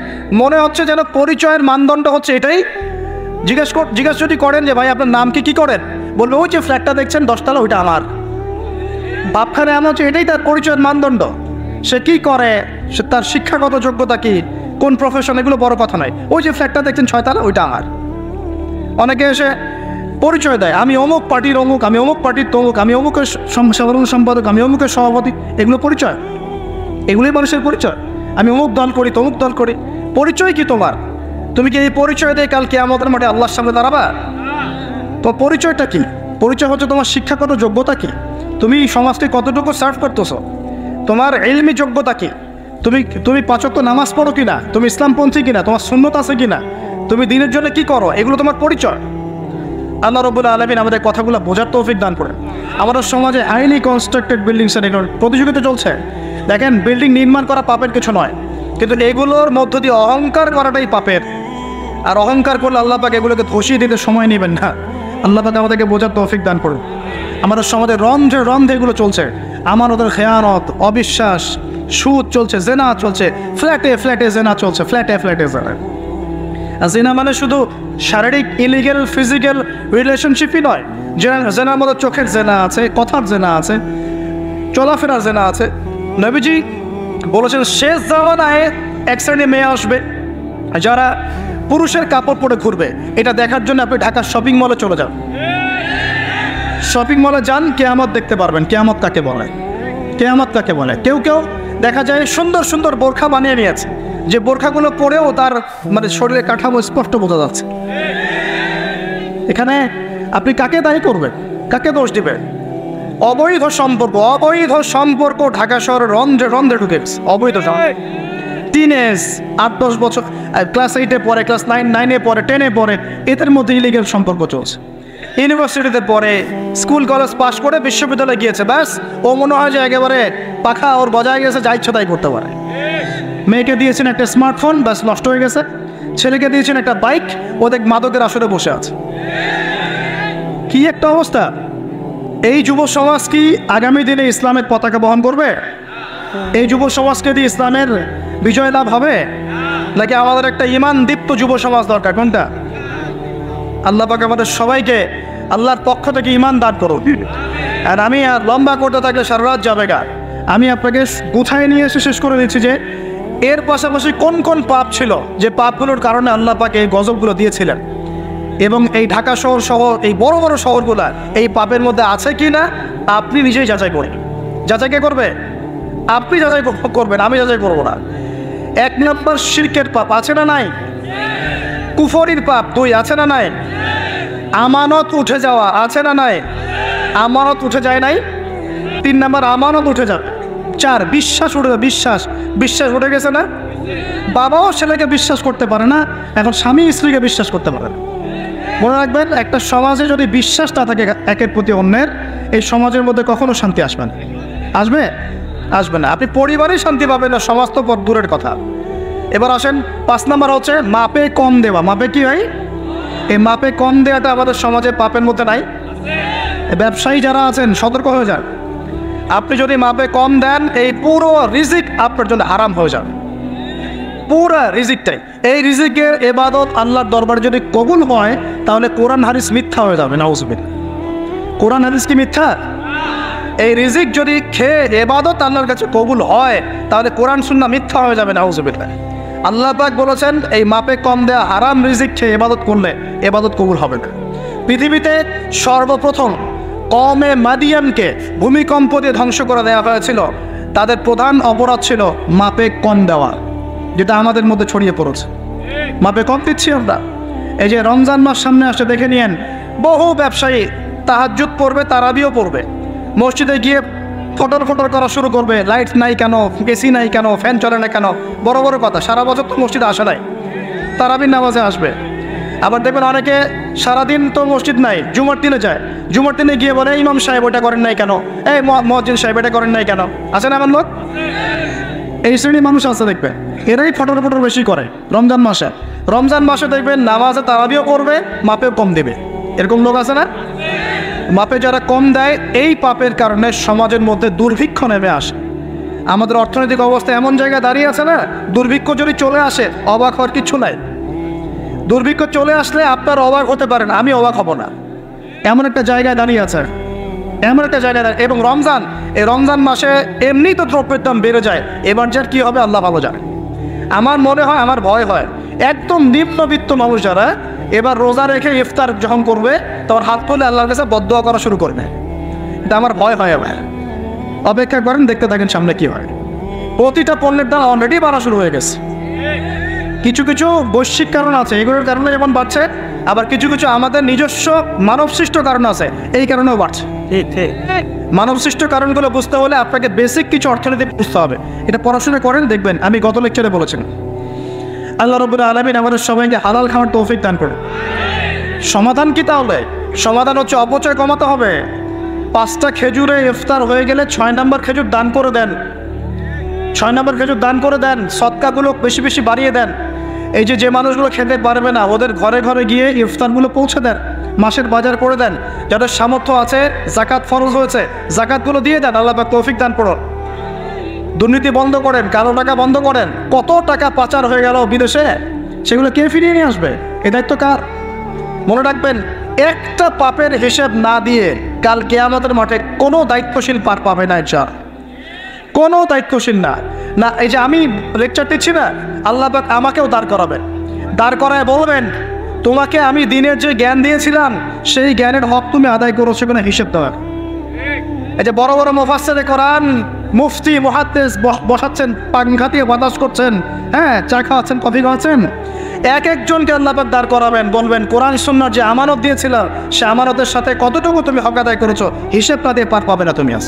মনে হচ্ছে যেন পরিচয়ের মানদণ্ড হচ্ছে এটাই। জিজ্ঞেস যদি করেন যে ভাই আপনার নাম কি করেন, বলবে ওই যে ফ্ল্যাটটা দেখছেন 10তলা, ওইটা আমার। বাপখানে এমন হচ্ছে এটাই তার পরিচয়ের মানদণ্ড। সে কি করে, সে তার শিক্ষাগত যোগ্যতা কি, কোন প্রফেশন, এগুলো বড় কথা নয়। ওই যে ফ্ল্যাটটা দেখছেন 6তলা, ওইটা আমার। অনেকে এসে পরিচয় দেয়, আমি অমুক পার্টির অমুক, আমি অমুক পার্টির তমুক, আমি অমুকের সাধারণ সম্পাদক, আমি অমুকের সভাপতি। এগুলো পরিচয়, এগুলোই মানুষের পরিচয়। আমি অমুক দল করি, তমুক দল করি। পরিচয় কি তোমার? তুমি কি এই পরিচয় দিয়ে কাল কিয়ামতের মাঠে আল্লাহর সামনে দাঁড়াবা? তোমার পরিচয়টা কি? পরিচয় হচ্ছে তোমার শিক্ষাগত যোগ্যতা কি, তুমি সমাজকে কতটুকু সার্ভ করতেছো, তোমার ইলমি যোগ্যতা কি, তুমি 5 ওয়াক্ত নামাজ পড়ো কিনা, তুমি ইসলামপন্থী কিনা, তোমার সুন্নত আছে কিনা, তুমি দিনের জন্য কি করো, এগুলো তোমার পরিচয়। আল্লাহ রাব্বুল আলামিন আমাদের কথাগুলো বোঝার তৌফিক দান করেন। আমাদের সমাজে হাইলি কনস্ট্রাক্টেড বিল্ডিংসের প্রতিযোগিতা চলছে। দেখেন, বিল্ডিং নির্মাণ করা পাপের কিছু নয়, কিন্তু এগুলোর মধ্য দিয়ে অহংকার করাটাই পাপের। আর অহংকার করলে আল্লাহ পাক এগুলোকে ধসিয়ে দিতে সময় নেবেন না। আল্লাহ পাক আমাদেরকে বোঝার তৌফিক দান করুন। আমাদের সমাজে রন্ধ্রে রন্ধ্রে এগুলো চলছে, আমাদের খেয়ানত, অবিশ্বাস, সুদ চলছে, জেনা চলছে, ফ্ল্যাটে ফ্ল্যাটে জেনা চলছে, ফ্ল্যাটে ফ্ল্যাটে জেনা। আর জেনা মানে শুধু শারীরিক ইলিগেল ফিজিক্যাল রিলেশনশিপই নয়, জেনার মধ্যে চোখের জেনা আছে, কথার জেনা আছে, চলাফেরার জেনা আছে। নবীজি বলেছেন শেষ জামানায় এক শ্রেণী মেয়ে আসবে যারা পুরুষের কাপড় পরে ঘুরবে। এটা দেখার জন্য আপনি ঢাকার শপিং মলে চলে যান, শপিং মলে যান, কেয়ামত দেখতে পারবেন। কেয়ামত কাকে বলে? কেয়ামত কাকে বলে? কেউ কেউ দেখা যায় সুন্দর সুন্দর বোরখা বানিয়ে নিয়েছে, যে বোরখাগুলো পরেও তার মানে শরীরের কাঠামো স্পষ্ট বোঝা যাচ্ছে। এখানে আপনি কাকে দায়ী করবেন, কাকে দোষ দিবেন? অবৈধ সম্পর্ক, অবৈধ সম্পর্ক ঢাকা শহরে রন্ধ্রে রন্ধ্রে ঢুকে গেছে। অবৈধ টিনেজ 8-10 বছর, ক্লাস 8-এ পড়ে, ক্লাস 9-9-এ পড়ে, 10-এ পড়ে, এদের মধ্যে ইলিগেল সম্পর্ক চলছে। ইউনিভার্সিটিতে পড়ে, স্কুল কলেজ পাশ করে বিশ্ববিদ্যালয়ে গিয়েছে, ব্যাস ও মনে হয় যে একেবারে পাখা ওর বজায় গেছে, যা ইচ্ছা তাই করতে পারে। মেয়েকে দিয়েছেন একটা স্মার্টফোন, ব্যাস নষ্ট হয়ে গেছে। ছেলেকে দিয়েছেন একটা বাইক, ও দেখ মাদকের আসরে বসে আছে। কি একটা অবস্থা! এই যুব সমাজ কি আগামী দিনে ইসলামের পতাকা বহন করবে? এই যুব সমাজকে দিয়ে ইসলামের বিজয় লাভ হবে, নাকি আমাদের একটা ইমান দীপ্ত যুব সমাজ দরকার? কোনটা? আল্লাহ পাক আমাদের সবাইকে আল্লাহর পক্ষ থেকে ইমান দান করুন। আর আমি আর লম্বা করতে থাকলে সারা রাত যাবে গা। আমি আপনাকে গুছায় নিয়ে এসে শেষ করে দিচ্ছি যে এর পাশাপাশি কোন কোন পাপ ছিল, যে পাপগুলোর কারণে আল্লাহ পাক এই গজবগুলো দিয়েছিলেন, এবং এই ঢাকা শহর সহ এই বড় বড় শহরগুলো এই পাপের মধ্যে আছে কি না আপনি নিজেই যাচাই করেন। যাচাই কে করবে? আপনি যাচাই করবেন, আমি যাচাই করবো না। 1 নম্বর শিরকের পাপ আছে না নাই? কুফরির পাপ 2 আছে না নাই? আমানত উঠে যাওয়া আছে না নাই? আমানত উঠে যায় নাই? 3 নম্বর আমানত উঠে যাবে। 4 বিশ্বাস উঠে যাবে। বিশ্বাস উঠে গেছে না? বাবাও ছেলেকে বিশ্বাস করতে পারে না, এখন স্বামী স্ত্রীকে বিশ্বাস করতে পারে না। মনে রাখবেন, একটা সমাজে যদি বিশ্বাস না থাকে একের প্রতি অন্যের, এই সমাজের মধ্যে কখনো শান্তি আসবে না। আসবে? আসবে না। আপনি পরিবারেই শান্তি পাবেন না, সমাজ তো দূরের কথা। এবার আসেন 5 নম্বর হচ্ছে মাপে কম দেওয়া। মাপে কি হয়? এই মাপে কম দেওয়াটা আমাদের সমাজে পাপের মধ্যে নাই। ব্যবসায়ী যারা আছেন সতর্ক হয়ে যান। আপনি যদি মাপে কম দেন, এই পুরো রিজিক আপনার জন্য হারাম হয়ে যাবে, পুরো রিজিকটাই। এই রিজিকের ইবাদত আল্লাহর দরবারে যদি কবুল হয়, তাহলে কোরআন হাদিস মিথ্যা হয়ে যাবে। নাউজুবিল্লাহ। কোরআন হাদিস কি মিথ্যা? এই রিজিক যদি খেয়ে ইবাদত আল্লাহর কাছে কবুল হয়, তাহলে কোরআন সুন্নাহ মিথ্যা হয়ে যাবে। নাউজুবিল্লাহ। আল্লাহ পাক বলেছেন এই মাপে কম দেয়া হারাম রিজিক খেয়ে ইবাদত করলে ইবাদত কবুল হবে না। পৃথিবীতে সর্বপ্রথম কওমে মাদিয়ানকে ভূমিকম্প দিয়ে ধ্বংস করে দেওয়া হয়েছিল। তাদের প্রধান অপরাধ ছিল মাপে কম দেওয়া, যেটা আমাদের মধ্যে ছড়িয়ে পড়েছে। মাপে কম দিচ্ছি আমরা। এই যে রমজান মাস সামনে আসে, দেখে নিয়েন বহু ব্যবসায়ী তাহাজ্জুদ পড়বে, তারাবিও পড়বে, মসজিদে গিয়ে ফটর ফটর করা শুরু করবে, লাইট নাই কেন, এসি নাই কেন, ফ্যান চলে না কেন, বড় বড় কথা। সারা বছর তো মসজিদে আসে নাই, তারাবির নামাজে আসবে। আবার দেখবেন অনেকে সারাদিন তো মসজিদ নাই, জুমার দিনে যায়, জুমার দিনে গিয়ে বলে ইমাম সাহেব ওটা করেন নাই কেন, এই মুয়াজ্জিন সাহেব এটা করেন নাই কেন। আছে না এমন লোক? এই শ্রেণীর মানুষ আছে দেখবেন, এরাই ফটর ফটর বেশি করে রমজান মাসে। রমজান মাসে দেখবেন নামাজে তারাবিও করবে, মাপেও কম দেবে। এরকম লোক আছে না? মাপে যারা কম দেয়, এই পাপের কারণে সমাজের মধ্যে দুর্ভিক্ষ নেমে আসে। আমাদের অর্থনৈতিক অবস্থা এমন জায়গায় দাঁড়িয়ে আছে না, দুর্ভিক্ষ যদি চলে আসে অবাক হওয়ার কিছু নাই। দুর্ভিক্ষ চলে আসলে আপনার অবাক হতে পারেন, আমি অবাক হব না। এমন একটা জায়গায় দাঁড়িয়ে আছে, এমন একটা জায়গায় দাঁড়িয়ে। এবং রমজান, এই রমজান মাসে এমনি তো দ্রব্যের দাম বেড়ে যায়, এবার যার কী হবে আল্লাহ ভালো জানে। আমার মনে হয়, আমার ভয় হয়, একদম নিম্নবিত্ত মানুষ যারা এবার রোজা রেখে ইফতার যখন করবে, তখন হাত তুলে আল্লাহর কাছে বদদোয়া করা শুরু করবে। এটা আমার ভয় হয়। এবার অপেক্ষা করেন, দেখতে থাকেন সামনে কি হয়। প্রতিটা পণ্যের দাম অলরেডি বাড়া শুরু হয়ে গেছে। কিছু কিছু বৈশ্বিক কারণ আছে, এগুলোর কারণে যেমন বাড়ছে, আবার কিছু কিছু আমাদের নিজস্ব মানবসৃষ্ট কারণ আছে, এই কারণেও বাড়ছে। মানবসৃষ্ট কারণগুলো বুঝতে হলে আপনাকে বেসিক কিছু অর্থনীতি বুঝতে হবে। এটা পড়াশোনা করেন, দেখবেন আমি গত লেকচারে বলেছেন। আল্লাহ রাব্বুল আলামিন আমাদের সবাইকে হালাল খাওয়ার তৌফিক দান করুন। সমাধান কি তাহলে? সমাধান হচ্ছে অপচয় কমাতে হবে। 5টা খেজুরে ইফতার হয়ে গেলে 6 নম্বর খেজুর দান করে দেন। 6 নম্বর খেজুর দান করে দেন, সদকাগুলো বেশি বেশি বাড়িয়ে দেন। এই যে মানুষগুলো খেতে পারবে না ওদের ঘরে ঘরে গিয়ে ইফতারগুলো পৌঁছে দেন, মাসের বাজার করে দেন। যাদের সামর্থ্য আছে, জাকাত ফরজ হয়েছে, জাকাতগুলো দিয়ে দেন। আল্লাহ পাক তৌফিক দান করুন। দুর্নীতি বন্ধ করেন, কালো টাকা বন্ধ করেন। কত টাকা পাচার হয়ে গেল বিদেশে, সেগুলো কে ফিরিয়ে নিয়ে আসবে? এ দায়িত্ব কার? মনে রাখবেন, একটা পাপের হিসেব না দিয়ে কাল কিয়ামতের মাঠে কোনো দায়িত্বশীল পার পাবে না। এটা কোনো দায়িত্বশীল না। না এই যে আমি লেকচার দিচ্ছি না, আল্লাহ পাক আমাকেও দাঁড় করাবেন, দাঁড় করায় বলবেন তোমাকে আমি দিনের যে জ্ঞান দিয়েছিলাম সেই জ্ঞানের হক তুমি আদায় করেছো কিনা হিসেব দেওয়ার। এই যে বড় বড় মুফাসসিরে কোরআন, মুফতি, মুহাদ্দিস বসাচ্ছেন, পাংখা দিয়ে বাতাস করছেন, হ্যাঁ, চা খাওয়াচ্ছেন, কফি খাওয়াচ্ছেন। এক একজনকে আল্লাহ পাক দাঁড় করাবেন, বলবেন কোরআন সুন্নাহর যে আমানত দিয়েছিল সে আমানতের সাথে কতটুকু তুমি হক আদায় করেছো, হিসেব না দিয়ে পার পাবে না তুমি। আজ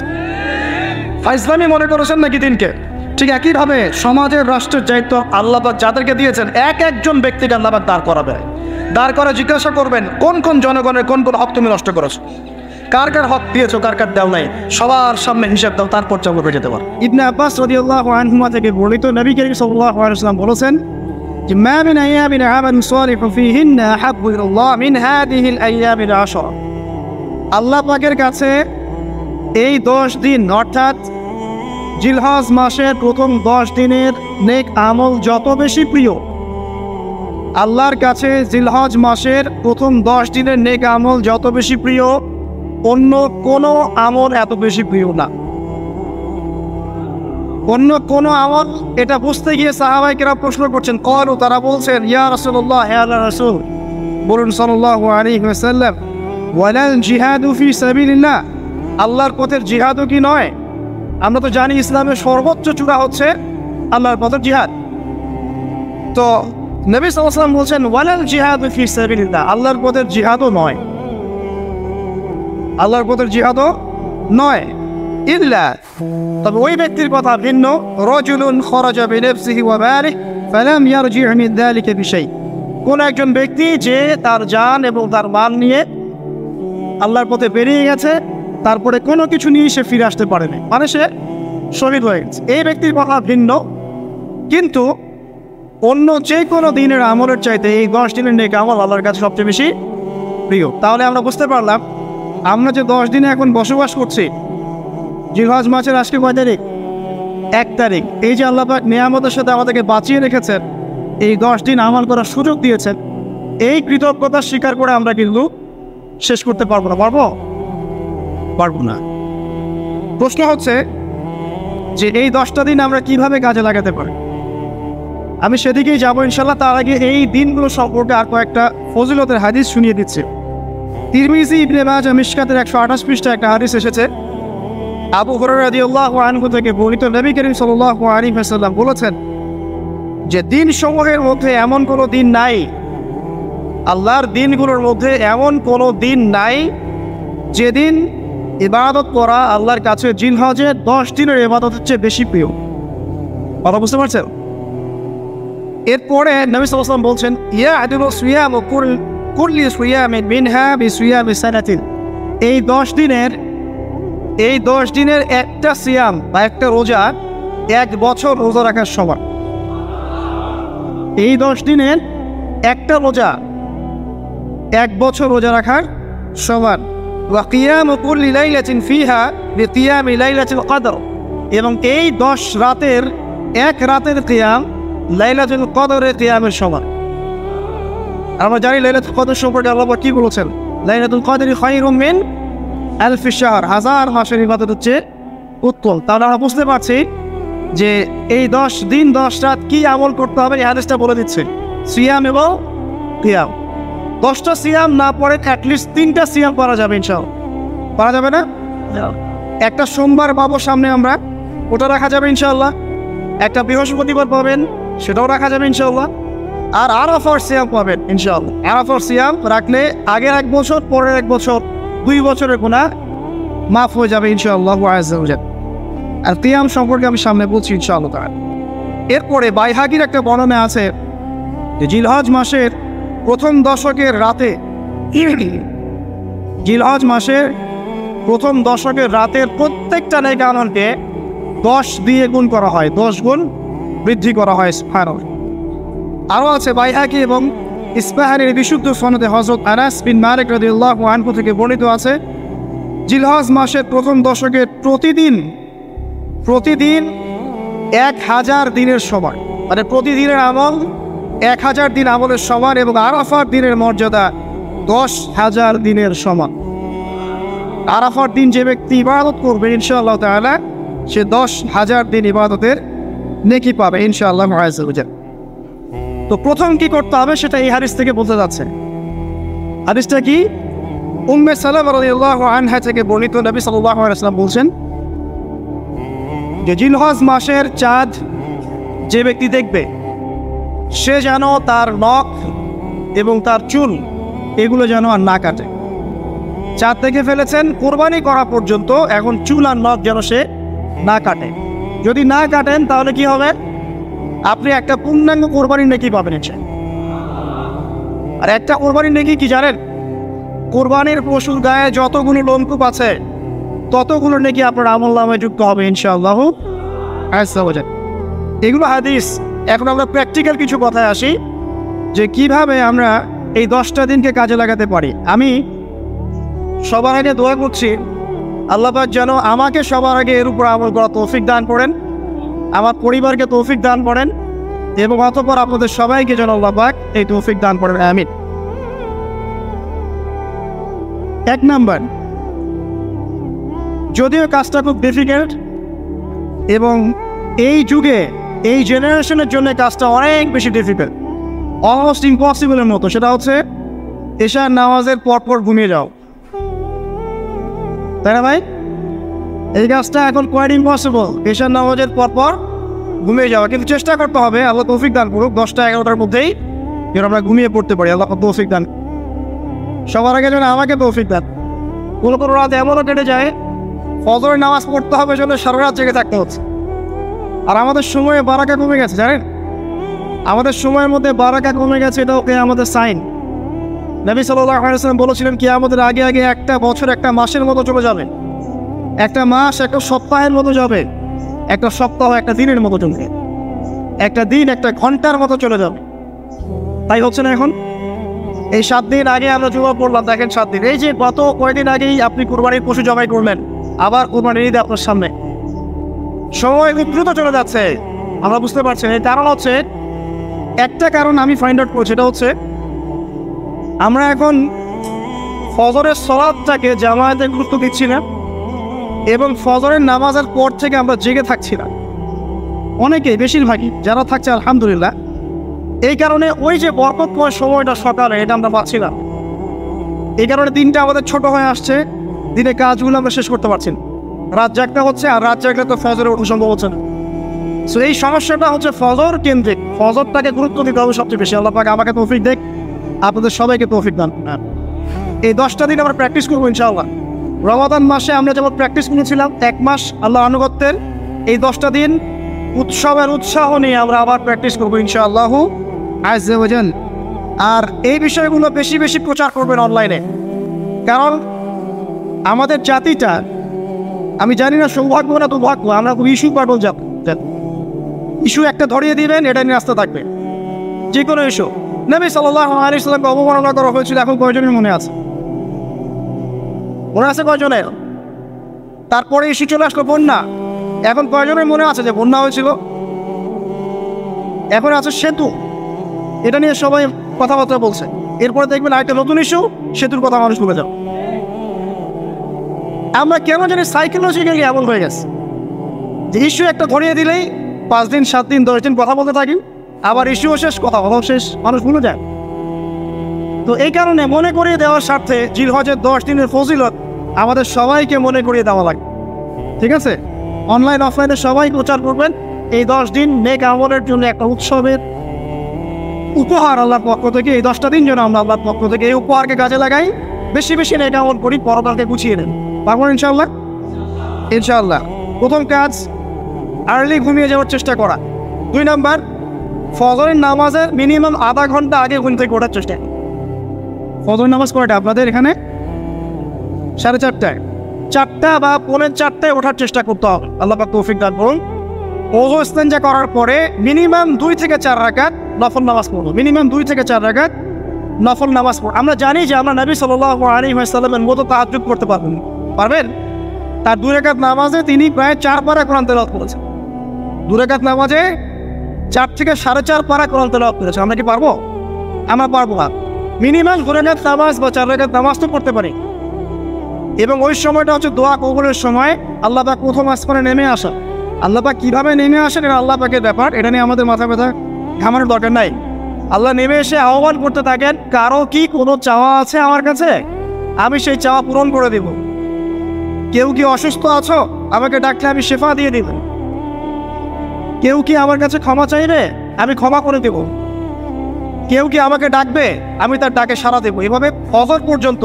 ফাইজলামি মনে করেছেন নাকি দিনকে? ঠিক একইভাবে সমাজের, রাষ্ট্রের দায়িত্ব আল্লাহ পাক যাদেরকে দিয়েছেন এক একজন ব্যক্তিকে আল্লাহ পাক দাঁড় করাবে। দাঁড় করে জিজ্ঞাসা করবেন কোন কোন জনগণের কোন কোন হক তুমি নষ্ট করেছো, কার কার হক দিয়েছো, কার কার দেও নাই, সবার সামনে হিসাব দাও, তারপর চাকরি পেয়ে যেতে পারো। ইবনে আব্বাস রাদিয়াল্লাহু আনহুমা থেকে বর্ণিত, নবী করিম সাল্লাল্লাহু আলাইহি ওয়াসাল্লাম বলেছেন যে মা মিন আইয়ামিন আমালু সালিহু ফীহিন্না আহাব্বু ইলাল্লাহ মিন হাদিহিল আইয়ামিল আশরা। আল্লাহ পাকের কাছে এই 10 দিন অর্থাৎ জিলহজ মাসের প্রথম 10 দিনের নেক আমল যত বেশি প্রিয়, আল্লাহর কাছে জিলহজ মাসের প্রথম 10 দিনের নেক আমল যত বেশি প্রিয়, অন্য কোনো আমল এত বেশি প্রিয় না। অন্য কোনো আমল, এটা বুঝতে গিয়ে সাহাবায়ে কেরাম প্রশ্ন করছেন, ক্বালু, তারা বলছেন, ইয়া রাসূলুল্লাহ, হে আল্লাহর রাসূল, বলুন সাল্লাল্লাহু আলাইহি ওয়াসাল্লাম, ওয়ালাল জিহাদু ফি সাবিলিল্লাহ, আল্লাহর পথের জিহাদও কি নয়? আমরা তো জানি ইসলামের সর্বোচ্চ চূড়া হচ্ছে আল্লাহর পথের জিহাদ। তো নবী সাল্লাল্লাহু আলাইহি ওয়াসাল্লাম বলছেন ওয়ালাল জিহাদু ফি সাবিলিল্লাহ, আল্লাহর পথের জিহাদও নয়, আল্লাহর পথের জিহাদও নয়। ইল্লা, তবে ওই ব্যক্তির কথা ভিন্ন, রাজুলুন খরাজা বিনাফসিহি ওয়া মালিহি ফালাম ইয়ারজি' মিন যালিকা বিশাই, কোন একজন ব্যক্তি যে তার জান এবং তার মাল নিয়ে আল্লাহর পথে বেরিয়ে গেছে, তারপরে কোনো কিছু নিয়ে সে ফিরে আসতে পারেনি, মানে সে শহীদ হয়ে গেছে, এই ব্যক্তির কথা ভিন্ন। কিন্তু অন্য যে কোনো দিনের আমলের চাইতে এই 10 দিনের নেক আমল আল্লাহর কাছে সবচেয়ে বেশি প্রিয়। তাহলে আমরা বুঝতে পারলাম, আমরা যে 10 দিনে এখন বসবাস করছি, জিলহজ মাসের আজকে কয় তারিখ? 1 তারিখ। এই যে আল্লাহ পাক নিয়ামতের সাথে আমাদেরকে বাঁচিয়ে রেখেছেন, এই 10 দিন আমল করার সুযোগ দিয়েছেন, এই কৃতজ্ঞতা স্বীকার করে আমরা কিন্তু শেষ করতে পারবো না। পারবো না। প্রশ্ন হচ্ছে যে এই 10টা দিন আমরা কিভাবে কাজে লাগাতে পারি। আমি সেদিকেই যাবো ইনশাল্লাহ। তার আগে এই দিনগুলো সম্পর্কে আর কয়েকটা ফজিলতের হাদিস শুনিয়ে দিচ্ছি। তিরমিজি, ইবনে মাজাহ, মিশকাতের 128 পৃষ্ঠা একটা হাদিস এসেছে। আবু হুরায়রা রাদিয়াল্লাহু আনহু থেকে বর্ণিত, নবী করিম সাল্লাল্লাহু আলাইহি ওয়াসাল্লাম বলেছেন যে দিনসমূহের মধ্যে এমন কোনো দিন নাই, আল্লাহর দিনগুলোর মধ্যে এমন কোনো দিন নাই যেদিন ইবাদত করা আল্লাহর কাছে জিলহজের 10 দিনের ইবাদতের চেয়ে বেশি প্রিয়। কথা বুঝতে পারছেন? এরপরে নবী সাল্লাল্লাহু আলাইহি ওয়াসাল্লাম বলছেন, ইয়াদিলু সিয়ামু কুল্লি সিয়ামিন মিনহা বিসিয়ামি সানাতিন, এই 10 দিনের একটা সিয়াম বা একটা রোজা 1 বছর রোজা রাখার সমান। এই 10 দিনের একটা রোজা 1 বছর রোজা রাখার সমান। ওয়া কিয়ামু কুল্লি লাইলাতিন ফিহা বিকিয়ামি লাইলাতিল কদর, এবং এই 10 রাতের এক রাতের কিয়াম লাইলাতুল কদরের কিয়ামের সমান। আমরা জানি লাইলাতুল কদর সম্পর্কে আল্লাহ কি বলেছেন, লাইলাতুল কদরি খায়রুম মিন আলফি শাহর, 1000 মাসের ইবাদত হচ্ছে উত্তম। তাহলে আমরা বুঝতে পারছি যে এই 10 দিন 10 রাত কি আমল করতে হবে, এই হাদিসটা বলে দিচ্ছে। সিয়াম এবং কিয়াম, 10টা সিয়াম না পড়ে অ্যাটলিস্ট 3টা সিয়াম করা যাবে ইনশাআল্লাহ। পারা যাবে না? একটা সোমবার পাবো সামনে আমরা, ওটা রাখা যাবে ইনশাআল্লাহ। একটা বৃহস্পতিবার পাবেন, সেটাও রাখা যাবে ইনশাআল্লাহ। আর আরাফার সিয়াম পাবেন ইনশাআল্লাহ। আরাফার সিয়াম রাখলে আগের 1 বছর, পরের 1 বছর, 2 বছরের গুনাহ মাফ হয়ে যাবে ইনশাআল্লাহ আযজা ওয়া জাল। আর কিয়াম সম্পর্কে আমি সামনে বলছি ইনশাআল্লাহ তাআলা। এরপরে বাইহাকির একটা বর্ণনা আছে যে জিলহজ মাসের প্রথম দশকের রাতে, জিলহজ মাসের প্রথম দশকের রাতের প্রত্যেকটা নেক আমলকে 10 দিয়ে গুণ করা হয়, 10 গুণ বৃদ্ধি করা হয়। সুবহানাল্লাহ। আরও আছে বাইহাকি এবং ইসফাহানির বিশুদ্ধ সনদে হযরত আনাস বিন মালিক রাদিয়াল্লাহু আনহু থেকে বর্ণিত আছে, জিলহজ মাসের প্রথম দশকে প্রতিদিন 1000 দিনের সমান, মানে প্রতিদিনের আমল 1000 দিন আমলের সমান, এবং আরাফার দিনের মর্যাদা 10,000 দিনের সমান। আরাফার দিন যে ব্যক্তি ইবাদত করবে ইনশাআল্লাহ তাআলা সে 10,000 দিন ইবাদতের নেকি পাবে ইনশাআল্লাহ আযজা ওয়া জাল্লা। তো প্রথম কি করতে হবে সেটা এই হাদিস থেকে বলতে যাচ্ছে। হাদিসটা কি? উম্মে সালামা রাদিয়াল্লাহু আনহা থেকে বর্ণিত, নবী সাল্লাল্লাহু আলাইহি ওয়াসাল্লাম বলছেন যে জিলহজ মাসের চাঁদ যে ব্যক্তি দেখবে সে যেন তার নখ এবং তার চুল এগুলো যেন আর না কাটে। চাঁদ দেখে ফেলেছেন, কোরবানি করা পর্যন্ত এখন চুল আর নখ যেন সে না কাটে। যদি না কাটেন তাহলে কি হবে? আপনি একটা পূর্ণাঙ্গ কোরবানির নেকি পাবেন। আর একটা কোরবানির নেকি কি জানেন? কোরবানির পশুর গায়ে যতগুলো লোমকূপ আছে ততগুলো নেকি আপনার আমলনামায় যুক্ত হবে ইনশাআল্লাহ আযজা ওয়া জাল্লা। এগুলো হাদিস। এখন আমরা প্র্যাকটিক্যাল কিছু কথায় আসি যে কিভাবে আমরা এই 10টা দিনকে কাজে লাগাতে পারি। আমি সবার আগে দোয়া করছি আল্লাহ পাক যেন আমাকে সবার আগে এর উপর আমল করা তৌফিক দান করেন, আমার পরিবারকে তৌফিক দান করেন, এবং অতঃপর আপনাদের সবাইকে যেন আল্লাহ পাক এই তৌফিক দান করেন, আমিন। 1 নাম্বার, যদিও কাজটা খুব ডিফিকাল্ট এবং এই যুগে এই জেনারেশনের জন্য কাজটা অনেক বেশি ডিফিকাল্ট, অলমোস্ট ইম্পসিবলের মতো, সেটা হচ্ছে এশার নামাজের পরপর ঘুমিয়ে যাও। তাই না ভাই? এই কাজটা এখন কোয়াইট ইম্পসিবল, এশার নামাজের পরপর ঘুমিয়ে যাওয়া। কিন্তু চেষ্টা করতে হবে, আল্লাহ তৌফিক দান করুক, 10টা-11টার মধ্যেই যেন আমরা ঘুমিয়ে পড়তে পারি। আল্লাহ তৌফিক দান, সবার আগে যেন আমাকে তৌফিক দান। কোনো কোনো রাত এমনও কেটে যায় ফজরের নামাজ পড়তে হবে জন্য সারা রাত জেগে থাকতে হচ্ছে। আর আমাদের সময়ে বারাকা কমে গেছে, জানেন? আমাদের সময়ের মধ্যে বারাকা কমে গেছে, এটা ওকে আমাদের সাইন। নবী সাল্লাল্লাহু আলাইহি ওয়াসাল্লাম বলেছিলেন কি আমাদের আগে আগে একটা বছর একটা মাসের মতো চলে যাবে, একটা মাস একটা সপ্তাহের মতো যাবে, একটা সপ্তাহ একটা দিনের মতো চলবে, একটা দিন একটা ঘন্টার মতো চলে যাবে। তাই হচ্ছে না এখন? এই 7 দিন আগে আমরা জমা পড়লাম, দেখেন 7 দিন, এই যে গত কয়েকদিন আগেই আপনি কুরবানির পশু জবাই করলেন, আবার কুরবানির ঈদ আপনার সামনে, সময় খুব দ্রুত চলে যাচ্ছে, আমরা বুঝতে পারছি। এর কারণ হচ্ছে, একটা কারণ আমি ফাইন্ড আউট করছি, সেটা হচ্ছে আমরা এখন ফজরের সালাতটাকে জামায়াতে গুরুত্ব দিচ্ছি না, এবং ফজরের নামাজের পর থেকে আমরা জেগে থাকছি না। অনেকেই, বেশিরভাগই যারা থাকছে আলহামদুলিল্লাহ, এই কারণে ওই যে বরকতময় সময়টা সকালে এটা আমরা পাচ্ছি না। এই কারণে দিনটা আমাদের ছোট হয়ে আসছে, দিনে কাজগুলো আমরা শেষ করতে পারছি না, রাত জাগতে হচ্ছে, আর রাত জাগলে তো ফজরে ওঠা সম্ভব হচ্ছে না। সো এই সমস্যাটা হচ্ছে ফজর কেন্দ্রিক, ফজরটাকে গুরুত্ব দিতে হবে সবচেয়ে বেশি। আল্লাহ পাক আমাকে তৌফিক দেখ, আপনাদের সবাইকে তৌফিক দান। এই 10টা দিন আমরা প্র্যাকটিস করবো ইনশাআল্লাহ। রমাদান মাসে আমরা যেমন প্র্যাকটিস করেছিলাম 1 মাস আল্লাহর আনুগত্যের, এই 10টা দিন উৎসবের উৎসাহ নিয়ে আমরা আবার প্র্যাকটিস করবো ইনশাআল্লাহ আযজা ওয়া জাল্লা। আর এই বিষয়গুলো বেশি বেশি প্রচার করবেন অনলাইনে, কারণ আমাদের জাতিটা, আমি জানি না সৌভাগ্য না দুর্ভাগ্য, আমরা খুব ইস্যু পাগল জাতি। ইস্যু একটা ধরিয়ে দিবেন, এটা নিয়ে আসতে থাকবে, যে কোনো ইস্যু। নবী সাল্লাল্লাহু আলাইহি ওয়াসাল্লামকে অবমাননা করা হয়েছিল, এখন কয়জনের মনে আছে? মনে আছে কয়জনের? তারপরে ইস্যু চলে আসলো বন্যা, এখন কয়জনের মনে আছে যে বন্যা হয়েছিল? এখন আছে সেতু, এটা নিয়ে সবাই কথাবার্তা বলছে। এরপরে দেখবেন আরেকটা নতুন ইস্যু, সেতুর কথা মানুষ ভুলে যাবে। আমরা কেন জানি সাইকোলজিক্যালি এমন হয়ে গেছে যে ইস্যু একটা ধরিয়ে দিলেই 5 দিন 7 দিন 10 দিন কথা বলতে থাকি, আবার ইস্যুও শেষ, কথা শেষ, মানুষ ভুলে যায়। তো এই কারণে মনে করিয়ে দেওয়ার স্বার্থে জিলহজের 10 দিনের ফজিলত আমাদের সবাইকে মনে করিয়ে দেওয়া লাগে, ঠিক আছে? অনলাইন অফলাইনে সবাই প্রচার করবেন। এই 10 দিন নেক আমলের জন্য একটা উৎসবের উপহার আল্লাহর পক্ষ থেকে, এই 10টা দিন যেন আমরা আল্লাহর পক্ষ থেকে এই উপহারকে কাজে লাগাই, বেশি বেশি নেক আমল করি, পরকালকে গুছিয়ে নেন। পারবেন ইনশাআল্লাহ? ইনশাআল্লাহ। প্রথম কাজ, আর্লি ঘুমিয়ে যাওয়ার চেষ্টা করা। 2 নাম্বার, ফজরের নামাজের মিনিমাম আধা ঘন্টা আগে ঘুম থেকে ওঠার চেষ্টা। ফজর নামাজ কয়টা আপনাদের এখানে? 4:30টায়। 4টা বা 4:45 ওঠার চেষ্টা করতে হবে। আল্লাহ পাক তৌফিক দান করুন। ওযু ইস্তেঞ্জা করার পরে মিনিমাম 2 থেকে 4 রাকাত নফল নামাজ পড়ব। মিনিমাম 2 থেকে 4 রাকাত নফল নামাজ পড়ব। আমরা জানি যে আমরা নবী সাল্লাল্লাহু আলাইহি ওয়াসাল্লামের মতো তাহাজ্জুদ করতে পারবেন। তার 2 রাকাত নামাজে তিনি প্রায় 4 পারা কোরআন তেলাওয়াত করেছেন। 2 রাকাত নামাজে 4 থেকে 4.5 পারা কোরআন তেলাওয়াত করেছেন। আমরা কি পারবো? আমরা পারবো না। মিনিমাম 2 রাকাত নামাজ বা 4 রাকাত নামাজ তো পড়তে পারি। এবং ওই সময়টা হচ্ছে দোয়া কবুলের সময়। আল্লাহ পাক প্রথম আসমানে নেমে আসা। আল্লাহ পাক কীভাবে নেমে আসেন এটা আল্লাহ পাকের ব্যাপার, এটা নিয়ে আমাদের মাথা ব্যথা ঘামানোর দরকার নাই। আল্লাহ নেমে এসে আহ্বান করতে থাকেন, কারো কি কোনো চাওয়া আছে আমার কাছে, আমি সেই চাওয়া পূরণ করে দেব। কেউ কি অসুস্থ আছো, আমাকে ডাকলে আমি শেফা দিয়ে দেব। কেউ কি আমার কাছে ক্ষমা চাইবে, আমি ক্ষমা করে দেব। কেউ কি আমাকে ডাকবে, আমি তার ডাকে সাড়া দেবো। এভাবে ফজর পর্যন্ত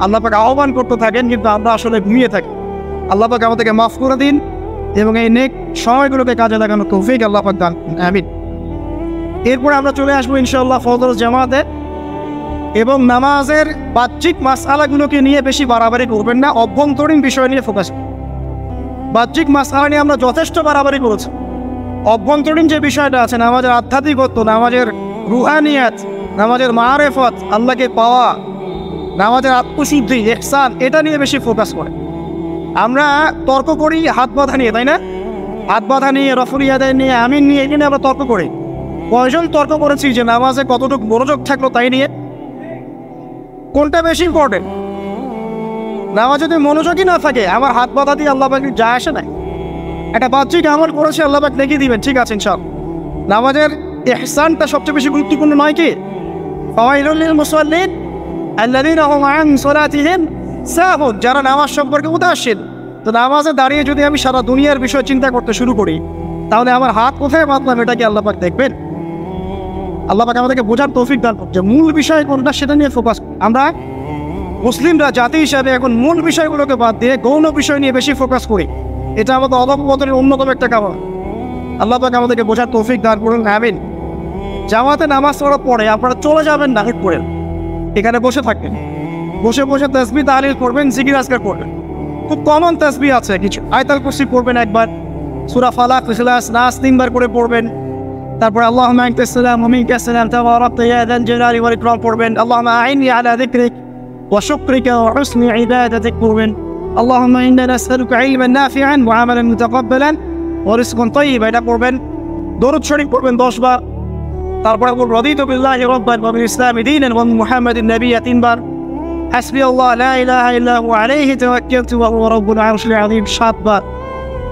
আল্লাহ পাক আহ্বান করতে থাকেন, কিন্তু আমরা আসলে ঘুমিয়ে থাকি। আল্লাহ পাক আমাদেরকে মাফ করে দিন এবং এই নেক সময়গুলোকে কাজে লাগানো তৌফিক আল্লাহ পাক দান করুন, আমিন। এরপর আমরা চলে আসবো ইনশাআল্লাহ ফজর জামাতে। এবং নামাজের বাহ্যিক মাসআলাগুলোকে নিয়ে বেশি বাড়াবাড়ি করবেন না, অভ্যন্তরীণ বিষয় নিয়ে ফোকাস। বাহ্যিক মাসআলা নিয়ে আমরা যথেষ্ট বাড়াবাড়ি করেছি। অভ্যন্তরীণ যে বিষয়টা আছে, নামাজের আধ্যাত্মিকত্ব, নামাজের রুহানিয়াত, নামাজের মারেফত, আল্লাহকে পাওয়া, নামাজের আত্মশুদ্ধি, ইহসান, এটা নিয়ে বেশি ফোকাস করে। আমরা তর্ক করি হাত বাঁধা নিয়ে, তাই না? হাত বাঁধা নিয়ে, রফুল ইয়াদায় নিয়ে, আমিন নিয়ে, এখানে আমরা তর্ক করি। কয়জন তর্ক করেছি যে নামাজে কতটুকু মনোযোগ থাকলো তাই নিয়ে? কোনটা বেশি ইম্পর্টেন্ট? নামাজ যদি মনোযোগই না থাকে, আমার হাত বাঁধা দিয়ে আল্লাহ পাক যা আসে না। একটা বাহ্যিক আমল করেছে, আল্লাহ পাক দেখিয়ে দিবেন, ঠিক আছে ইনশাআল্লাহ। নামাজের ইহসানটা সবচেয়ে বেশি গুরুত্বপূর্ণ নয় কি? ফাওয়াইলুল লিল মুসাল্লিন আল্লাযীনা হুম আন সালাতিহিম সাহুন, যারা নামাজ সম্পর্কে উদাসীন। তো নামাজে দাঁড়িয়ে যদি আমি সারা দুনিয়ার বিষয় চিন্তা করতে শুরু করি, তাহলে আমার হাত কোথায় বাঁধলাম এটা কি আল্লাহ পাক দেখবেন? আল্লাহ পাক আমাদেরকে বোঝার তৌফিক দান করুন যে মূল বিষয় কোনটা সেটা নিয়ে ফোকাস। আমরা মুসলিমরা জাতি হিসাবে এখন মূল বিষয়গুলোকে বাদ দিয়ে গৌণ বিষয় নিয়ে বেশি ফোকাস করি। এটা আমাদের অধঃপতনের অন্যতম একটা কারণ। আল্লাহ পাক আমাদেরকে বোঝার তৌফিক দান করুন, আমিন। জামাতে নামাজ পড়ার পরে আপনারা চলে যাবেন না, হুট করে এখানে বসে থাকবেন। বসে বসে তাসবিহ তাহলিল করবেন, জিকির আজকার করবেন। খুব কমন তাসবিহ আছে কিছু। আয়াতুল কুরসি পড়বেন একবার, সূরা ফালাক, ইখলাস, নাস 3 বার করে পড়বেন। তারপর আল্লাহুম্মা আনতাস সালাম ওয়া মিনকাস সালাম তাবারাকতা ইয়া যাল জালালি ওয়াল ইকরাম পড়বেন। আল্লাহুম্মা আইনি আলা যিকরিক ওয়া শুকরিকা ওয়া হুসনি ইবাদাতিক পড়বেন। আল্লাহুম্মা ইন্না নাসআলুকা ইলমান নাফিআন ওয়া আমালান মুতাকাব্বালান ওয়া রিজকান তাইয়্যিবান, এটা পড়বেন। দরুদ শরীফ পড়বেন 10 বার। তারপর রাদিতু বিল্লাহি রাব্বান ওয়া বিল ইসলামি দীনান ওয়া মুহাম্মাদিন নাবিয়্যা 3 বার। হাসবি আল্লাহ লা ইলাহা ইল্লা হুয়া আলাইহি তাওয়াক্কালতু ওয়া হুয়া রাব্বুল আরশিল আযীম 7 বার।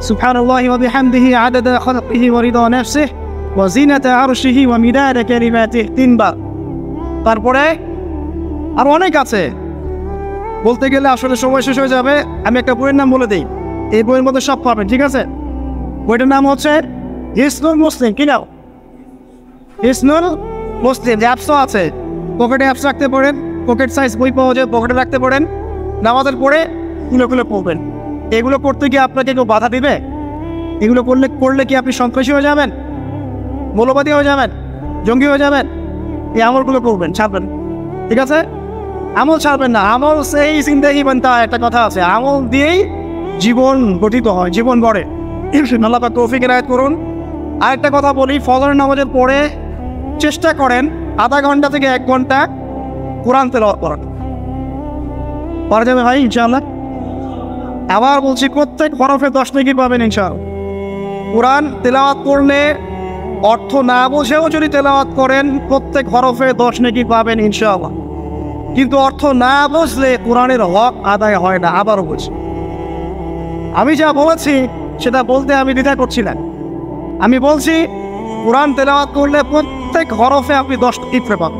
সুবহানাল্লাহি ওয়া বিহামদিহি আদাদা খালকিহি ওয়া রিদা নাফসিহি ওয়া জিনাতা আরশিহি ওয়া মিদাদা কালিমাতিহি 3 বার। তারপরে আর অনেক আছে, বলতে গেলে আসলে সময় শেষ হয়ে যাবে। আমি একটা বইয়ের নাম বলে দিই, এই বইয়ের মধ্যে সব পাবেন, ঠিক আছে? বইটার নাম হচ্ছে হিসনুল মুসলিম। কি নাও? হিসনুল মুসলিম। অ্যাপসও আছে, পকেটে অ্যাপস রাখতে পারেন, পকেট সাইজ বই পাওয়া যায়, পকেটে রাখতে পারেন। নামাজের পরে খুলে খুলে পড়বেন। এগুলো করতে গিয়ে আপনাকে কেউ বাধা দিবে? এগুলো করলে কি আপনি সন্ত্রাসী হয়ে যাবেন, মৌলবাদী হয়ে যাবেন, জঙ্গি হয়ে যাবেন? এই আমলগুলো করবেন, ছাড়বেন, ঠিক আছে? আমল ছাড়বেন না। আমল সেই জিন্দেগি বানতা, একটা কথা আছে, আমল দিয়েই জীবন গঠিত হয়, জীবন গড়ে। আল্লাহ পাক তৌফিক ইনায়াত করুন। আরেকটা কথা বলি, ফজরের নামাজের পরে চেষ্টা করেন আধা ঘন্টা থেকে 1 ঘন্টা কোরআন তেলাওয়াত করার। পারা যাবে ভাই ইনশাআল্লাহ? আবার বলছি, প্রত্যেক হরফে 10 নেকি পাবেন ইনশাআল্লাহ। কোরআন তেলাওয়াত করলে, অর্থ না বুঝেও যদি তেলাওয়াত করেন, প্রত্যেক হরফে 10 নেকি পাবেন ইনশাআল্লাহ। কিন্তু অর্থ না বুঝলে কোরআনের হক আদায় হয় না। আবারও বলছি, আমি যা বলেছি সেটা বলতে আমি দ্বিধা করছি না। আমি বলছি কোরআন তেলাওয়াত করলে প্রত্যেক হরফে আপনি 10 নেকি পাবেন।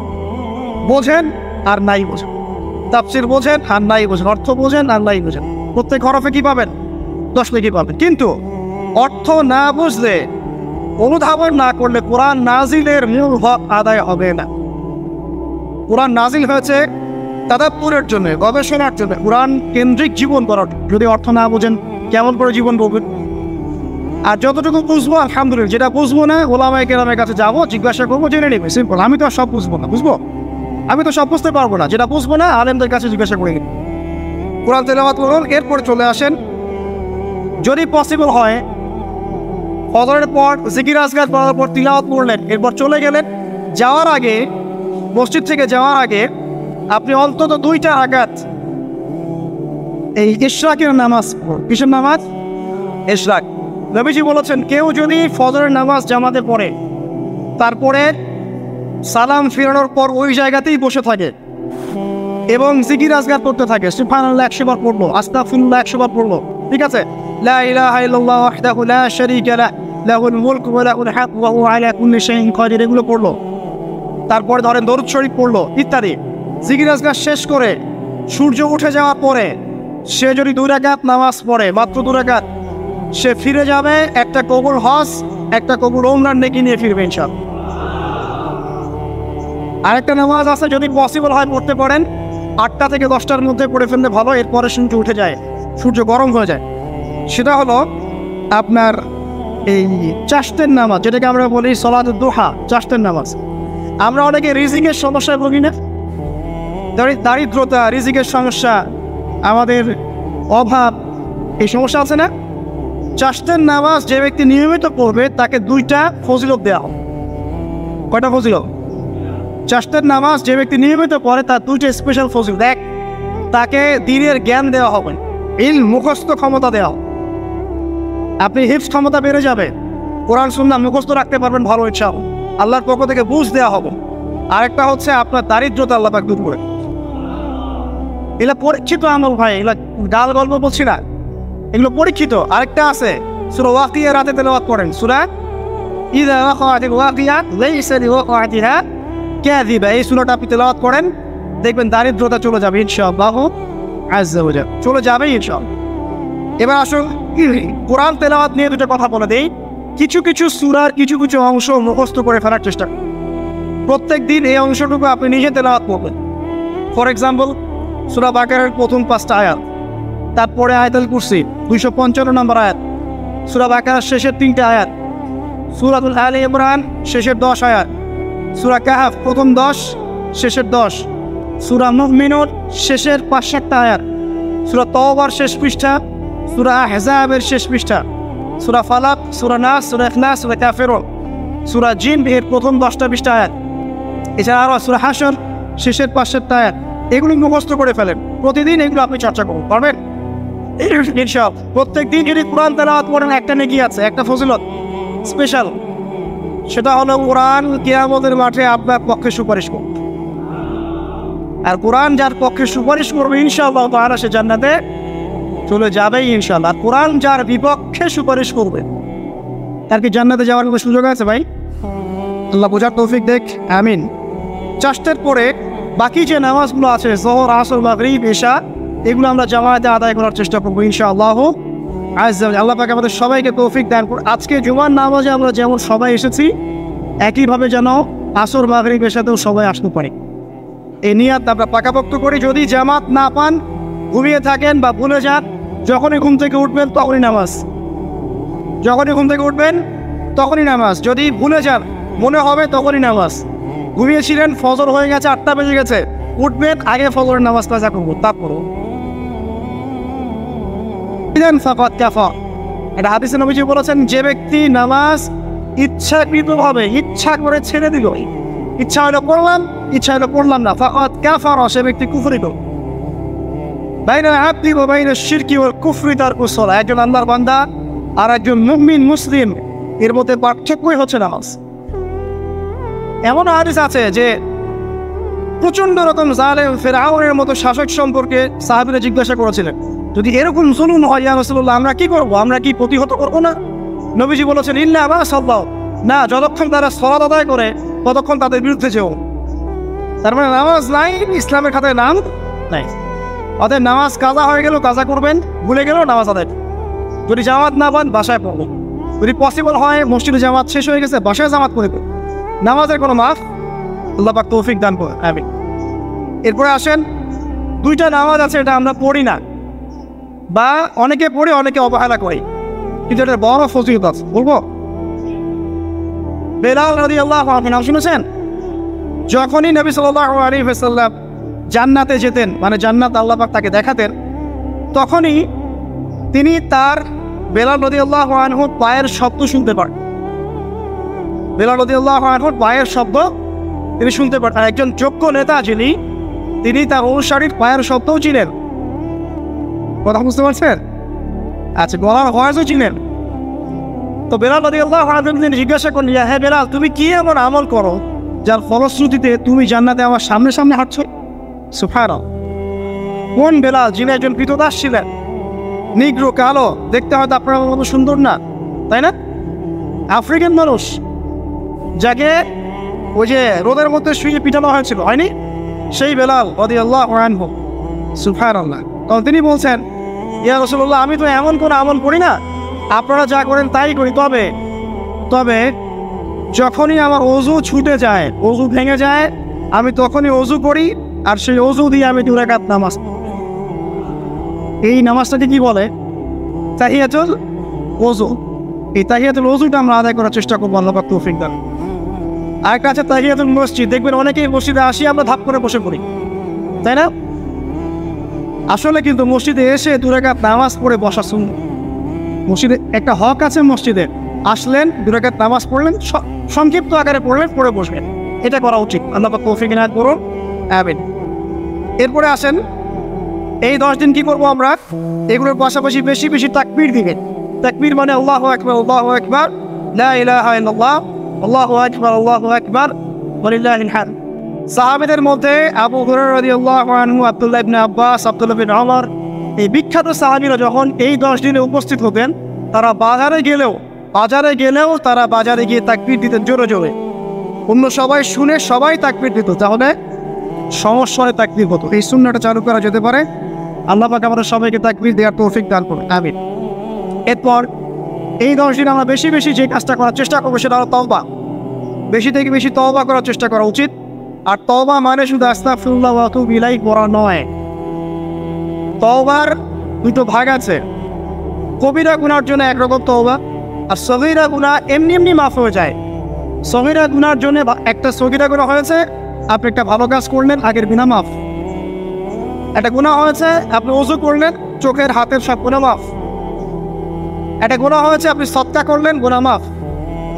বোঝেন আর নাই বোঝেন, তাফসীর বোঝেন আর নাই বোঝেন, অর্থ বোঝেন আর নাই বোঝেন, প্রত্যেক হরফে কি পাবেন? 10 নেকি পাবেন। কিন্তু অর্থ না বুঝলে, অনুধাবন না করলে কোরআন নাজিলের মূল হক আদায় হবে না। কোরআন নাজিল হয়েছে তাদাব্বুরের জন্য, গবেষণার জন্য, কোরআন কেন্দ্রিক জীবন করার। যদি অর্থ না বোঝেন কেমন করে জীবন বলবেন? আর যতটুকু বুঝবো আলহামদুলিল্লাহ, যেটা বুঝবো না ওলামায়ে কেরামের কাছে যাবো, জিজ্ঞাসা করবো, জেনে নেবে, সিম্পল। আমি তো আর সব বুঝবো না, বুঝবো? আমি তো সব বুঝতে পারবো না। যেটা বুঝবো না আলেমদের কাছে জিজ্ঞাসা করে নেব। কোরআন তেলাওয়াত করুন, এরপরে চলে আসেন যদি পসিবল হয় ফজরের পর জিকির আজকার করার পর তিলাওয়াত পড়লেন, এরপর চলে গেলেন। যাওয়ার আগে, মসজিদ থেকে যাওয়ার আগে আপনি অন্তত 2টা রাকাত এই ইশরাকের নামাজ পড়ুন। কিসের নামাজ? ইশরাক। নবীজি বলেছেন কেউ যদি ফজরের নামাজ জামাতে পড়ে তারপরে সালাম ফেরানোর পর ওই জায়গাতেই বসে থাকে এবং জিকির আজকার করতে থাকে, সুবহানাল্লাহ 100 বার পড়লো, আস্তাগফিরুল্লাহ 100 বার পড়লো, ঠিক আছে, লা ইলাহা ইল্লাল্লাহ ওয়াহদাহু লা শারীকা লাহু লাহুল মুলকু ওয়া লাহুল হামদু ওয়া হুয়া আলা কুল্লি শাইইন কাদির, এগুলো পড়লো। তারপরে ধরেন দরুদ শরীফ পড়লো ইত্যাদি। জিকির আজকার শেষ করে সূর্য উঠে যাওয়ার পরে সে যদি 2 রাকাত নামাজ পড়ে, মাত্র 2 রাকাত, সে ফিরে যাবে একটা কবুল হজ, একটা কবুল উমরার নেকি নিয়ে ফিরবে ইনশাআল্লাহ। আরেকটা নামাজ আছে, যদি পসিবল হয় পড়তে পারেন, 8টা থেকে 10টার মধ্যে পড়ে ফেললে ভালো, এরপরে সূর্য উঠে যায়, সূর্য গরম হয়ে যায়। সেটা হলো আপনার এই চাষতের নামাজ, যেটাকে আমরা বলি সলাতুদ দুহা, চাষতের নামাজ। আমরা অনেকে রিজিকের সমস্যায় ভুগি না, দারিদ্রতা, রিজিকের সমস্যা, আমাদের অভাব, এই সমস্যা আছে না? চাষতের নামাজ যে ব্যক্তি নিয়মিত পড়বে তাকে 2টা ফজিলত দেওয়া হবে। কয়টা ফজিলত? চাষতের নামাজ যে ব্যক্তি নিয়মিত পড়ে তার 2টা স্পেশাল ফজিলত। এক, তাকে দ্বীনের জ্ঞান দেওয়া হবে, ইলম মুখস্থ ক্ষমতা দেওয়া হবে, আপনি হিফজ ক্ষমতা বেড়ে যাবে, কোরআন সুন্নাহ মুখস্থ রাখতে পারবেন ভালো ইনশাআল্লাহ, আল্লাহর পক্ষ থেকে বুঝ দেওয়া হবে। আরেকটা হচ্ছে আপনার দারিদ্রতা আল্লাহ পাক দূর করে। এগুলো পরীক্ষিত আমল ভাই, এগুলো গাল গল্প বলছি না, এগুলো পরীক্ষিত। আরেকটা আছে সূরা ওয়াকিয়া, রাতে তেলাওয়াত করেন, সূরা ইযা ওয়াকাআতিল ওয়াকিয়া লাইসা লিওয়াকাতিহা কাযিবা, এই সূরাটা আপনি তেলাওয়াত করেন, দেখবেন দারিদ্রতা চলে যাবে ইনশাআল্লাহ আযজা ওয়া জাল, চলে যাবে ইনশাআল্লাহ। এবার আসুন কোরআন তেলাওয়াত নিয়ে 2টা কথা বলে দেই। কিছু কিছু সূরার কিছু কিছু অংশ মুখস্থ করে ফেলার চেষ্টা করুন। প্রত্যেক দিন এই অংশটুকু আপনি নিজে তেলাওয়াত করবেন। ফর এক্সাম্পল সূরা বাকারার প্রথম 5টা আয়াত, তারপরে আয়াতুল কুরসি 255 নম্বর আয়াত, সূরা বাকারার শেষের 3টা আয়াত, সূরাতুল আলে ইমরান শেষের 10 আয়াত, সূরা কাহফ প্রথম 10 শেষের 10, সূরা মুমিনুন শেষের 5-7টা আয়াত, সূরা তাওবার শেষ পৃষ্ঠা, সূরা আহজাবের শেষ পৃষ্ঠা, সূরা ফালাক, সূরা নাস, সূরা ইখলাস, সূরা কাফিরুন, সূরা জিন এর প্রথম 10টা-20টা আয়াত, এছাড়া আরও সূরা হাশর শেষের 5-7টা আয়াত। এগুলো মুখস্থ করে ফেলেন, প্রতিদিন এগুলো আপনি চর্চা করুন, পারবেন ইনশাআল্লাহ। প্রত্যেক দিন যদি কোরআন তেলাওয়াত করেন একটা নেকি আছে, একটা ফজিলত স্পেশাল, সেটা হলো কোরআন কিয়ামতের মাঠে আপনার পক্ষে সুপারিশ করবে। আর কোরআন যার পক্ষে সুপারিশ করবে ইনশাআল্লাহ তাআলা সে জান্নাতে চলে যাবেই ইনশাআল্লাহ। আর কোরআন যার বিপক্ষে সুপারিশ করবে তার কি জান্নাতে যাওয়ার কোনো সুযোগ আছে ভাই? আল্লাহ বোঝার তৌফিক দেখ, আমিন। চাষতের পরে বাকি যে নামাজগুলো আছে, যোহর, আসর, মাগরিব, ইশা, এগুলো আমরা জামাতে আদায় করার চেষ্টা করবো ইনশাআল্লাহ আযজা ওয়া জাল। আল্লাহ পাক আমাদের সবাইকে তৌফিক দান করুন। আজকে জুমার নামাজে আমরা যেমন সবাই এসেছি, একইভাবে যেন আসর, মাগরিব, ইশাতেও সবাই আসতে পারি, এই নিয়াত আমরা পাকাপোক্ত করি। যদি জামাত না পান, ঘুমিয়ে থাকেন বা ভুলে যান, যখনই ঘুম থেকে উঠবেন তখনই নামাজ, যখনই ঘুম থেকে উঠবেন তখনই নামাজ। যদি ভুলে যান, মনে হবে তখনই নামাজ। ঘুমিয়েছিলেন, ফজর হয়ে গেছে, 8টা বেজে গেছে, উঠবেন, আগে ফজরের নামাজ কাজা করবো, তারপরও এটা হাদিসে নবীজি বলেছেন, যে ব্যক্তি নামাজ ইচ্ছাকৃতভাবে ইচ্ছা করে ছেড়ে দিল, ইচ্ছা হলো পড়লাম, ইচ্ছা হলো পড়লাম না, ফাকাত কাফারা, সে ব্যক্তি কুফরি করল। বাইনাল আবদি ওয়া বাইনাশ শিরকি ওয়াল কুফরি তারকুস সালাহ, একজন আল্লাহর বান্দা আর একজন মুমিন মুসলিম এর মধ্যে পার্থক্যই হচ্ছে নামাজ। এমন হাদিস আছে যে প্রচণ্ড রকম জালেম ফেরাউনের মতো শাসক সম্পর্কে সাহাবীরা জিজ্ঞাসা করেছিলেন, যদি এরকম জুলুম হয় ইয়া রাসূলুল্লাহ, আমরা কি করব? আমরা কি প্রতিহত করব না? নবীজি বলেছেন, ইল্লা মা সাল্লাহ, না, যতক্ষণ তারা সালাত আদায় করে ততক্ষণ তাদের বিরুদ্ধে যেও। তার মানে নামাজ নাই, ইসলামের খাতায় নাম নাই। অতএব নামাজ কাজা হয়ে গেল কাজা করবেন, ভুলে গেলেও নামাজ আদায়। যদি জামাত না পান বাসায় পড়বেন, যদি পসিবল হয় মসজিদে জামাত শেষ হয়ে গেছে বাসায় জামাত করে দেবেন, নামাজের কোনো মাফ আল্লাহ পাক তৌফিক দান করে, আমিন। এরপরে আসেন, 2টা নামাজ আছে এটা আমরা পড়ি না, বা অনেকে পড়ে অনেকে অবহেলা করি, কিন্তু এটা বড় ফজিলত আছে, বলবো। বেলাল রাদিয়াল্লাহু আনহু নাম শুনেছেন? যখনই নবী সাল্লাল্লাহু আলাইহি ওয়াসাল্লাম জান্নাতে যেতেন, মানে জান্নাত আল্লাহ পাক তাকে দেখাতেন, তখনই তিনি তার বেলাল রাদিয়াল্লাহু আনহুর পায়ের শব্দ শুনতে পান। বেলাল রাদিয়াল্লাহু আনহুর পায়ের শব্দ তিনি শুনতে পান। আর একজন যোগ্য নেতা যিনি, তিনি তার অনুসারীর পায়ের শব্দও চিনেন। কথা বুঝতে পারছেন? আচ্ছা, গলার আওয়াজও চিনেন। তো বেলাল রাদিয়াল্লাহু আনহু তিনি জিজ্ঞাসা করলেন, হ্যাঁ বেলাল, তুমি কি এমন আমল করো যার ফলশ্রুতিতে তুমি জান্নাতে আমার সামনে সামনে হাঁটছো? সুবহানাল্লাহ। কোন বেলাল? যিনি একজন কৃতদাস ছিলেন, নিগ্রো, কালো, দেখতে হয়তো আপনার মতো সুন্দর না, তাই না? আফ্রিকান মানুষ, যাকে ওই যে রোদের মধ্যে শুয়ে পিটানো হয়েছিল, হয়নি? সেই বেলাল রাদিয়াল্লাহু আনহু। সুবহানাল্লাহ। তখন তিনি বলছেন, ইয়া রাসূলুল্লাহ, আমি তো এমন কোনো আমল করি না, আপনারা যা করেন তাই করি। তবে যখনই আমার ওযু ছুটে যায়, ওযু ভেঙে যায়, আমি তখনই ওযু করি, আর সেই ওযু দিয়ে আমি 2 রাকাত নামাজ পড়ি। এই নামাজটাকে কি বলে? তাহিয়াতুল ওযু। এই তাহিয়াতুল ওযুটা আমরা আদায় করার চেষ্টা করবো, আল্লাহ পাক তৌফিক দান। আরেকটা আছে তাহিয়াতুল মসজিদ। দেখবেন অনেকেই মসজিদে আসি আমরা ধাপ করে বসে পড়ি, তাই না? আসলে কিন্তু মসজিদে এসে 2 রাকাত নামাজ পড়ে বসা সুন্নাত। মসজিদে একটা হক আছে, মসজিদে আসলেন, 2 রাকাত নামাজ পড়লেন, সংক্ষিপ্ত আকারে পড়লেন, পড়ে বসবেন। এটা করা উচিত। আল্লাহ পাক তৌফিক ইনায়াত করুন, আমিন। এরপরে আসেন, এই 10 দিন কি করবো আমরা? এগুলোর পাশাপাশি বেশি বেশি তাকবীর দিবেন। তাকবীর মানে আল্লাহু আকবার, আল্লাহু আকবার, লা ইলাহা ইল্লাল্লাহ, আল্লাহু আকবার, আল্লাহু আকবার, ওয়ালিল্লাহিল হামদ। সাহাবীদের মধ্যে আবু হুরায়রা রাদিয়াল্লাহু আনহু, আব্দুল্লাহ ইবনে আব্বাস, আব্দুল্লাহ বিন ওমর, এই বিখ্যাত সাহাবীরা যখন এই 10 দিনে উপস্থিত হতেন, তারা বাজারে গেলেও তারা বাজারে গিয়ে তাকবীর দিতেন জোরে জোরে। অন্য সবাই শুনে সবাই তাকবীর দিত, তাহলে সমস্যায় তাকবীর হতো। এই সুন্নাহটা চালু করা যেতে পারে। আল্লাহ পাক আমাদের সবাইকে তাকবীর দেওয়ার তৌফিক দান করুন, আমিন। এরপর এই 10 দিন আমরা বেশি বেশি যে কাজটা করার চেষ্টা করবো সেটা হলো তওবা। বেশি থেকে বেশি তওবা করার চেষ্টা করা উচিত। আর তওবা মানে শুধু আস্তাগফিরুল্লাহ ওয়া আতুবু ইলাইহি পড়া নয়। তওবার 2টো ভাগ আছে। কবিরা গুনার জন্য একরকম তওবা, আর সগীরা গুনাহ এমনি এমনি মাফ হয়ে যায়। সগীরা গুনার জন্য একটা সগীরা গুনাহ হয়েছে, আপনি একটা ভালো কাজ করলেন, আগের গুনাহ মাফ। একটা গুনাহ হয়েছে, আপনি ওযু করলেন, চোখের হাতের সব গুনাহ মাফ। একটা গুনাহ হয়েছে, আপনি সদকা করলেন, গুনাহ মাফ।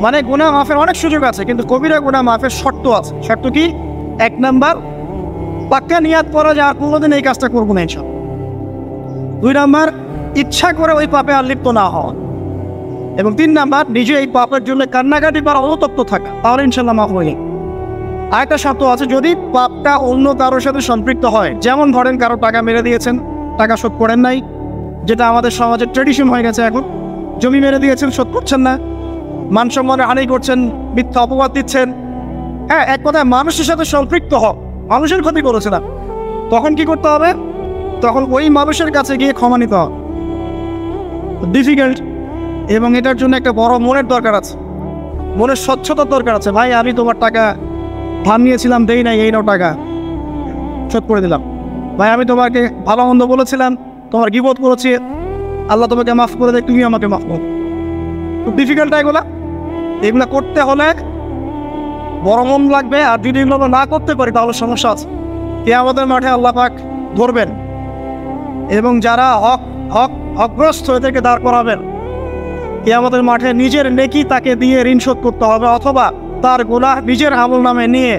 মানে গুনাহ মাফের অনেক সুযোগ আছে, কিন্তু কবিরা গুনাহ মাফের শর্ত আছে। শর্ত কি? 1 নাম্বার, পাক্কা নিয়াত করা যে আর কোনোদিন এই কাজটা করবো না ইনশাআল্লাহ। 2 নাম্বার, ইচ্ছা করে ওই পাপে আর লিপ্ত না হওয়া। এবং 3 নাম্বার, নিজে এই পাপের জন্য কান্নাকাটি বা অনুতপ্ত থাকা, তাহলে ইনশাআল্লাহ মাফ হয়ে যায়। আরেকটা শর্ত আছে, যদি পাপটা অন্য কারোর সাথে সম্পৃক্ত হয়, যেমন ধরেন কারো টাকা মেরে দিয়েছেন, টাকা শোধ করেন নাই, যেটা আমাদের সমাজের ট্রেডিশন হয়ে গেছে এখন। জমি মেরে দিয়েছেন, শোধ করছেন না, মান সম্মানে হানি করছেন, মিথ্যা অপবাদ দিচ্ছেন। হ্যাঁ, এক কথায় মানুষের সাথে সম্পৃক্ত হওয়া, মানুষের ক্ষতি করেছে না, তখন কি করতে হবে? তখন ওই মানুষের কাছে গিয়ে ক্ষমা নিতে হবে। ডিফিকাল্ট, এবং এটার জন্য একটা বড় মনের দরকার আছে, মনের স্বচ্ছতার দরকার আছে। ভাই, আমি তোমার টাকা ধার নিয়েছিলাম, দেই নাই, এই নাও টাকা, শোধ করে দিলাম। ভাই, আমি তোমাকে ভালো মন্দ বলেছিলাম, তোমার গীবত করেছি, আল্লাহ তোমাকে মাফ করে দেয়, তুমি আমাকে মাফ করো। খুব ডিফিকাল্ট এগুলা করতে হলে বড় মন লাগবে। আর যদি এগুলো না করতে পারি তাহলে সমস্যা আছে। কিয়ামতের মাঠে আল্লাহ পাক ধরবেন, এবং যারা হকগ্রস্ত এদেরকে দাঁড় করাবেন। কিয়ামতের মাঠে নিজের নেকি তাকে দিয়ে ঋণ শোধ করতে হবে, অথবা তার গুনাহ নিজের আমল নামে নিয়ে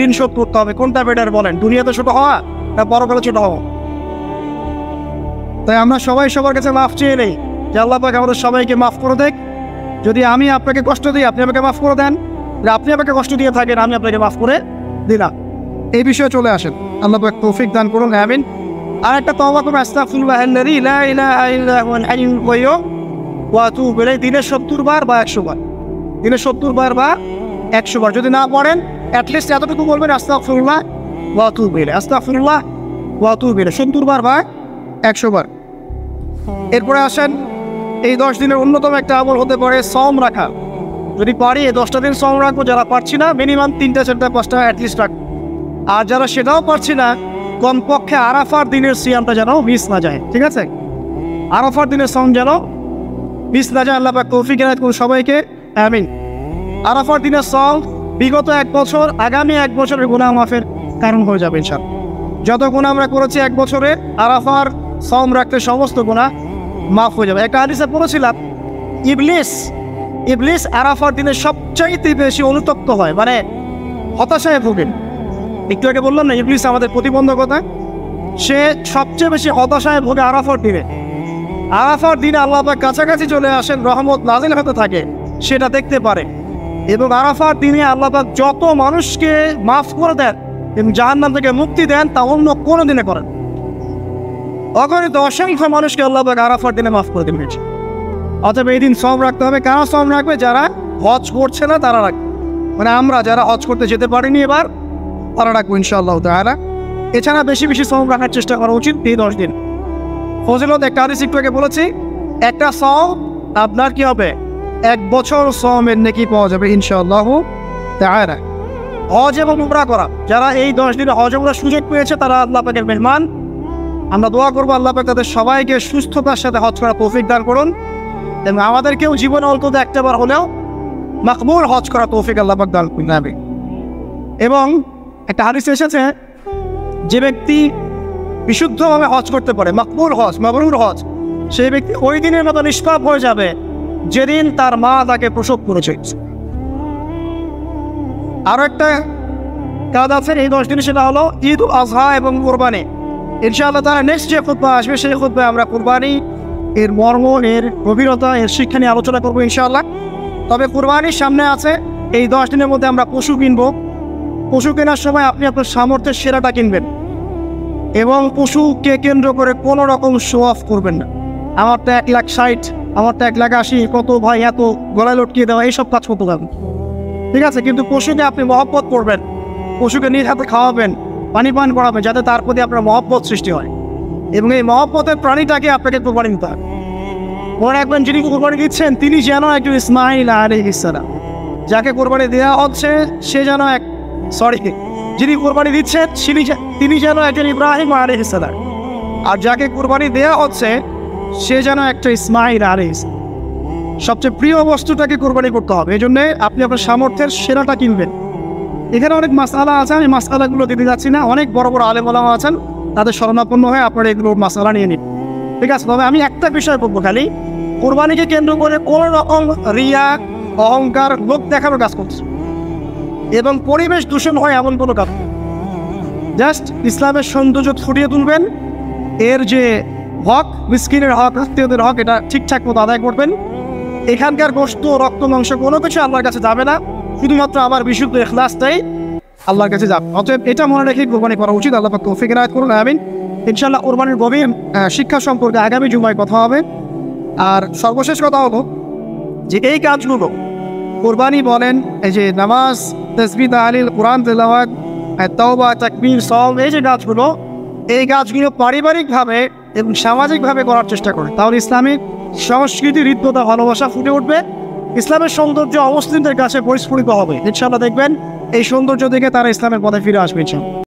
ঋণ শোধ করতে হবে। কোনটা বেটার বলেন? দুনিয়াতে ছোট হওয়া না পরকালে ছোট হওয়া? তাই আমরা সবাই সবার কাছে মাফ চেয়ে নেই যে আল্লাহ পাক আমাদের সবাইকে মাফ করে দেখ। যদি আমি আপনাকে কষ্ট দিই, আপনি আমাকে মাফ করে দেন। আপনি আমাকে কষ্ট দিয়ে থাকেন, আমি আপনাকে মাফ করে দিলাম। এই বিষয়ে চলে আসেন। আল্লাহ পাক তৌফিক দান করুন, আমিন। আর একটা তওবা করুন, আস্তাগফিরুল্লাহাল্লাযী লা ইলাহা ইল্লা হুয়াল হাইয়ুল কাইয়্যুম ওয়া আতুবু ইলাইহি, দিনে 70 বার বা 100 বার। দিনে 70 বার বা 100 বার। যদি না পড়েন, অ্যাটলিস্ট এতটুকু বলবেন, আস্তাগফিরুল্লাহ ওয়া আতুবু ইলাইহি, আস্তাগফিরুল্লাহ ওয়া আতুবু ইলাইহি, 70 বার বা 100 বার। এরপরে আসেন, এই 10 দিনের অন্যতম একটা আমল হতে পারে সওম রাখা। যদি পারি এই 10টা দিন সওম রাখবো। যারা পারছি না, মিনিমাম 3টা 4টা 5টা অ্যাটলিস্ট রাখবো। আর যারা সেটাও পারছি না, কমপক্ষে আরাফার দিনের সিয়ামটা যেন মিস না যায়। ঠিক আছে? আরাফার দিনের সওম যেন মিস না যায়। আল্লাহ পাক তৌফিক এনায়েত করুন সবাইকে, আমিন। আরাফার দিনের সওম বিগত 1 বছর, আগামী 1 বছরের গুনাহ মাফের কারণ হয়ে যাবে ইনশাআল্লাহ। যত গুনাহ আমরা করেছি 1 বছরে, আরাফার সওম রাখলে সমস্ত গুনাহ মাফ হয়ে যাবে। একটা হাদিসে পড়েছিলাম, ইবলিস আরাফার দিনে সবচাইতে বেশি অনুতপ্ত হয়, মানে হতাশায় ভোগেন। একটু আগে বললাম না, ইবলিস আমাদের প্রতিবন্ধকতা, সে সবচেয়ে বেশি হতাশায় ভোগে আরাফার দিনে। আরাফার দিনে আল্লাহ পাক কাছাকাছি চলে আসেন, রহমত নাজিল হতে থাকে, সেটা দেখতে পারে। এবং আরাফার দিনে আল্লাহ পাক যত মানুষকে মাফ করে দেন এবং জাহান্নাম থেকে মুক্তি দেন, তা অন্য কোনো দিনে করেন। অগণিত অসংখ্য মানুষকে আল্লাহ পাক আরাফার দিনে মাফ করে দেবেন। অতএব এই দিন সওম রাখতে হবে। কারা সওম রাখবে? যারা হজ করছে না তারা রাখবে, মানে আমরা যারা হজ করতে যেতে পারিনি এবার, তারা রাখবো ইনশাআল্লাহ তাআলা। এছাড়া বেশি বেশি সওম রাখার চেষ্টা করা উচিত এই 10 দিন। ফজিলত একটা হাদিস একটু আগে বলেছি, একটা সওম আপনার কি হবে? 1 বছর সওমের নেকি পাওয়া যাবে ইনশাআল্লাহ তাআলা। হজ এবং উমরা করা, যারা এই 10 দিনে হজ উমরার সুযোগ পেয়েছে তারা আল্লাহ পাকের মেহমান। আমরা দোয়া করবো আল্লাহ পাক তাদের সবাইকে সুস্থতার সাথে হজ করার তৌফিক দান করুন, এবং আমাদেরকেও জীবনে অন্তত একটাবার হলেও মাকবুল হজ করা তৌফিক আল্লাহ পাক দান করুন। এবং একটা হাদিস এসেছে, যে ব্যক্তি বিশুদ্ধভাবে হজ করতে পারে, মাকবুল হজ, মাবরুর হজ, সেই ব্যক্তি ওই দিনের মতো নিষ্পাপ হয়ে যাবে যেদিন তার মা তাকে প্রসব করেছে। আরও একটা কাজ আছে এই 10 দিনে, সেটা হলো ঈদ উল আজহা এবং কুরবানি। ইনশাআল্লাহ তারা নেক্সট যে খুতবা আসবে সেই খুতবায় আমরা কুরবানি, এর মর্ম, এর গভীরতা, এর শিক্ষা নিয়ে আলোচনা করবো ইনশাআল্লাহ। তবে কুরবানির সামনে আছে, এই 10 দিনের মধ্যে আমরা পশু কিনবো। পশু কেনার সময় আপনি আপনার সামর্থ্যের সেরাটা কিনবেন, এবং পশুকে কেন্দ্র করে কোনো রকম শো অফ করবেন না। আমারটা 1,60,000, আমারটা 1,80,000, কত ভাই এত গলায় লটকিয়ে দেওয়া, এইসব কাজ করতে পারবেন, ঠিক আছে? কিন্তু পশুকে আপনি মহব্বত করবেন, পশুকে নিজ হাতে খাওয়াবেন, পানি পান করাবেন, যাতে তার প্রতি আপনার মহব্বত সৃষ্টি হয়। এবং এই মহব্বতের প্রাণীটাকে আপনাকে কোরবানি দিতে হবে। মনে রাখবেন, যিনি কোরবানি দিচ্ছেন তিনি যেন একজন ইসমাইল আলাইহিস সালাম, যাকে কোরবানি দেওয়া হচ্ছে সে যেন যিনি কোরবানি দিচ্ছেন তিনি যেন একজন ইব্রাহিম আলাইহিস সালাম, আর যাকে কোরবানি দেওয়া হচ্ছে সে যেন একটা ইসমাইল আলাইহিস সালাম। সবচেয়ে প্রিয় বস্তুটাকে কোরবানি করতে হবে। এই জন্যে আপনি আপনার সামর্থ্যের সেরাটা কিনবেন। এখানে অনেক মাসআলা আছে, আমি মাসআলাগুলো দিতে যাচ্ছি না। অনেক বড় বড় আলেম ওলামা আছেন, তাদের শরণাপন্ন হয়ে আপনারা এগুলো মাসআলা নিয়ে নিন, ঠিক আছে? তবে আমি একটা বিষয় বলবো, খালি কোরবানিকে কেন্দ্র করে কোনো রকম রিয়া, অহংকার, লোক দেখানোর কাজ করছে এবং পরিবেশ দূষণ হয় এমন কোনো কাজ। জাস্ট ইসলামের সৌন্দর্য ফুটিয়ে তুলবেন, এর যে হক, মিসকিনের হক, আত্মীয়দের হক, এটা ঠিকঠাক মতো আদায় করবেন। এখানকার গোশত, রক্ত, মাংস কোনো কিছু আল্লাহর কাছে যাবে না, শুধুমাত্র আমার বিশুদ্ধ ইখলাসটাই আল্লাহর কাছে যাবে। অতএব এটা মনে রেখে কোরবানি করা উচিত। আল্লাহ পাক তৌফিক এনায়েত করুন, আমিন। ইনশাআল্লাহ কোরবানির গভীর শিক্ষা সম্পর্কে আগামী জুমায় কথা হবে। আর সর্বশেষ কথা হলো যে এই কাজগুলো, কোরবানি বলেন, এই যে নামাজ, তাসবিহ, তাহলিল, কোরআন তেলাওয়াত, তাওবা, তাকবীর, সওম, এই যে কাজগুলো, এই কাজগুলো পারিবারিকভাবে এবং সামাজিকভাবে করার চেষ্টা করে, তাহলে ইসলামিক সংস্কৃতি, হৃদ্যতা, ভালোবাসা ফুটে উঠবে। ইসলামের সৌন্দর্য অমুসলিমদের কাছে পরিস্ফুটিত হবে। ইনশাআল্লাহ দেখবেন এই সৌন্দর্য দেখে তারা ইসলামের পথে ফিরে আসবে ইনশাআল্লাহ।